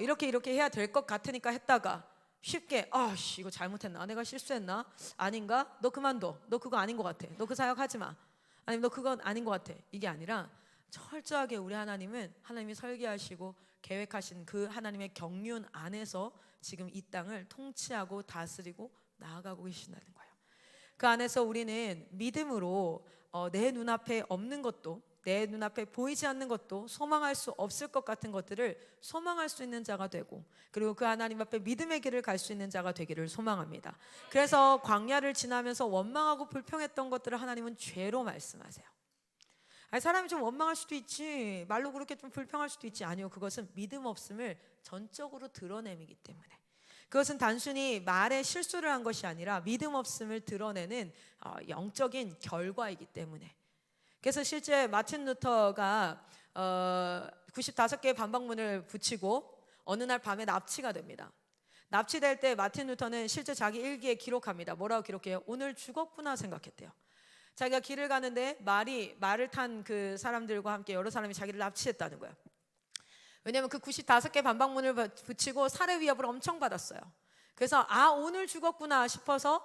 이렇게 해야 될 것 같으니까 했다가 쉽게 아씨 이거 잘못했나? 내가 실수했나? 아닌가? 너 그만둬. 너 그거 아닌 것 같아. 너 그 사역 하지 마. 아니면 너 그건 아닌 것 같아. 이게 아니라 철저하게 우리 하나님은 하나님이 설계하시고 계획하신 그 하나님의 경륜 안에서 지금 이 땅을 통치하고 다스리고 나아가고 계신다는 거예요. 그 안에서 우리는 믿음으로 내 눈앞에 없는 것도 내 눈앞에 보이지 않는 것도 소망할 수 없을 것 같은 것들을 소망할 수 있는 자가 되고 그리고 그 하나님 앞에 믿음의 길을 갈 수 있는 자가 되기를 소망합니다. 그래서 광야를 지나면서 원망하고 불평했던 것들을 하나님은 죄로 말씀하세요. 아니, 사람이 좀 원망할 수도 있지 말로 그렇게 좀 불평할 수도 있지 아니요 그것은 믿음 없음을 전적으로 드러내기 때문에 그것은 단순히 말에 실수를 한 것이 아니라 믿음 없음을 드러내는 영적인 결과이기 때문에 그래서 실제 마틴 루터가 95개의 반박문을 붙이고 어느 날 밤에 납치가 됩니다. 납치될 때 마틴 루터는 실제 자기 일기에 기록합니다. 뭐라고 기록해요? 오늘 죽었구나 생각했대요. 자기가 길을 가는데 말을 탄 그 사람들과 함께 여러 사람이 자기를 납치했다는 거예요. 왜냐하면 그 95개 반박문을 붙이고 살해 위협을 엄청 받았어요. 그래서 오늘 죽었구나 싶어서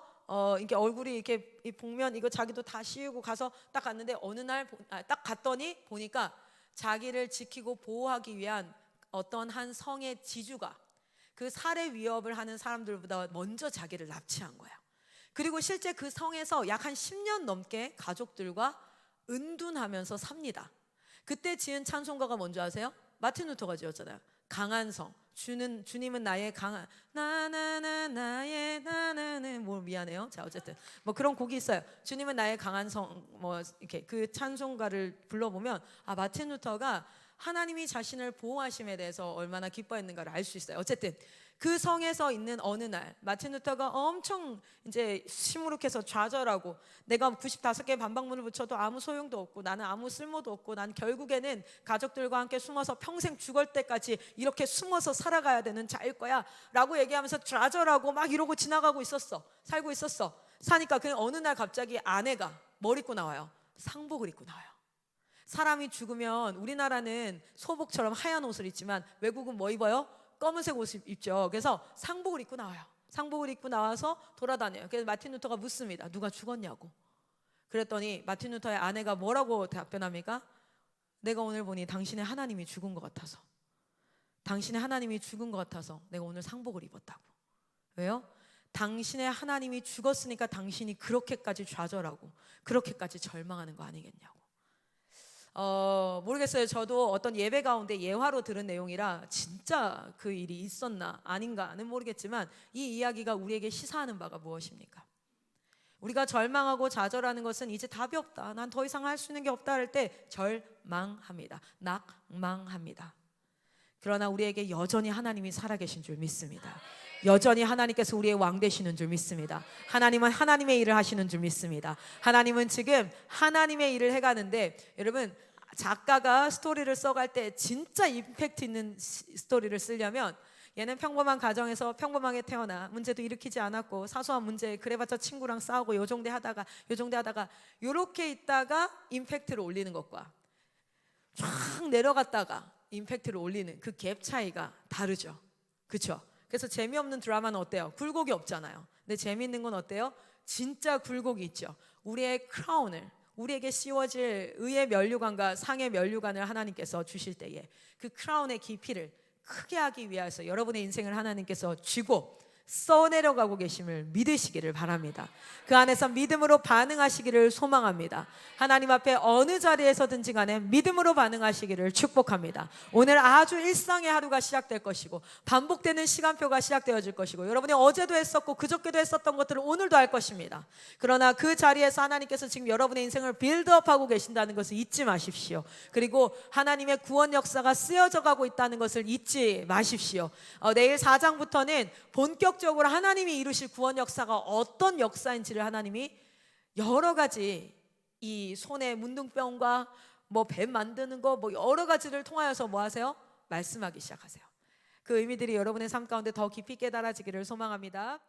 이렇게 얼굴이 이렇게 복면 이거 자기도 다 씌우고 가서 딱 갔는데 어느 날 딱 갔더니 보니까 자기를 지키고 보호하기 위한 어떤 한 성의 지주가 그 살해 위협을 하는 사람들보다 먼저 자기를 납치한 거야. 그리고 실제 그 성에서 약 한 10년 넘게 가족들과 은둔하면서 삽니다. 그때 지은 찬송가가 뭔지 아세요? 마틴 루터가 지었잖아요. 강한 성. 주님은 나의 강한 나나나 나의 나나는 뭐 미안해요. 자 어쨌든 뭐 그런 곡이 있어요. 주님은 나의 강한 성 뭐 이렇게 그 찬송가를 불러보면 마틴 루터가 하나님이 자신을 보호하심에 대해서 얼마나 기뻐했는가를 알 수 있어요. 어쨌든 그 성에서 있는 어느 날 마틴 루터가 엄청 이제 시무룩해서 좌절하고 내가 95개 반박문을 붙여도 아무 소용도 없고 나는 아무 쓸모도 없고 난 결국에는 가족들과 함께 숨어서 평생 죽을 때까지 이렇게 숨어서 살아가야 되는 자일 거야 라고 얘기하면서 좌절하고 막 이러고 지나가고 있었어. 살고 있었어. 사니까 그 어느 날 갑자기 아내가 뭘 입고 나와요? 상복을 입고 나와요. 사람이 죽으면 우리나라는 소복처럼 하얀 옷을 입지만 외국은 뭐 입어요? 검은색 옷을 입죠. 그래서 상복을 입고 나와요. 상복을 입고 나와서 돌아다녀요. 그래서 마틴 루터가 묻습니다. 누가 죽었냐고. 그랬더니 마틴 루터의 아내가 뭐라고 답변합니까? 내가 오늘 보니 당신의 하나님이 죽은 것 같아서, 당신의 하나님이 죽은 것 같아서 내가 오늘 상복을 입었다고. 왜요? 당신의 하나님이 죽었으니까 당신이 그렇게까지 좌절하고 그렇게까지 절망하는 거 아니겠냐고. 모르겠어요. 저도 어떤 예배 가운데 예화로 들은 내용이라 진짜 그 일이 있었나 아닌가는 모르겠지만 이 이야기가 우리에게 시사하는 바가 무엇입니까? 우리가 절망하고 좌절하는 것은 이제 답이 없다, 난 더 이상 할 수 있는 게 없다 할 때 절망합니다. 낙망합니다. 그러나 우리에게 여전히 하나님이 살아계신 줄 믿습니다. 여전히 하나님께서 우리의 왕 되시는 줄 믿습니다. 하나님은 하나님의 일을 하시는 줄 믿습니다. 하나님은 지금 하나님의 일을 해가는데, 여러분 작가가 스토리를 써갈 때 진짜 임팩트 있는 스토리를 쓰려면 얘는 평범한 가정에서 평범하게 태어나 문제도 일으키지 않았고 사소한 문제 그래봤자 친구랑 싸우고 요정대 하다가 요렇게 있다가 임팩트를 올리는 것과 쫙 내려갔다가 임팩트를 올리는 그 갭 차이가 다르죠. 그렇죠? 그래서 재미없는 드라마는 어때요? 굴곡이 없잖아요. 근데 재미있는 건 어때요? 진짜 굴곡이 있죠. 우리의 크라운을, 우리에게 씌워질 의의 면류관과 상의 면류관을 하나님께서 주실 때에 그 크라운의 깊이를 크게 하기 위해서 여러분의 인생을 하나님께서 쥐고 써내려가고 계심을 믿으시기를 바랍니다. 그 안에서 믿음으로 반응하시기를 소망합니다. 하나님 앞에 어느 자리에서든지 간에 믿음으로 반응하시기를 축복합니다. 오늘 아주 일상의 하루가 시작될 것이고 반복되는 시간표가 시작되어질 것이고 여러분이 어제도 했었고 그저께도 했었던 것들을 오늘도 할 것입니다. 그러나 그 자리에서 하나님께서 지금 여러분의 인생을 빌드업하고 계신다는 것을 잊지 마십시오. 그리고 하나님의 구원 역사가 쓰여져 가고 있다는 것을 잊지 마십시오. 내일 4장부터는 본격적으로 하나님이 이루실 구원 역사가 어떤 역사인지를 하나님이 여러 가지 이 손에 문둥병과 뭐 뱀 만드는 거 뭐 여러 가지를 통하여서 뭐 하세요? 말씀하기 시작하세요. 그 의미들이 여러분의 삶 가운데 더 깊이 깨달아지기를 소망합니다.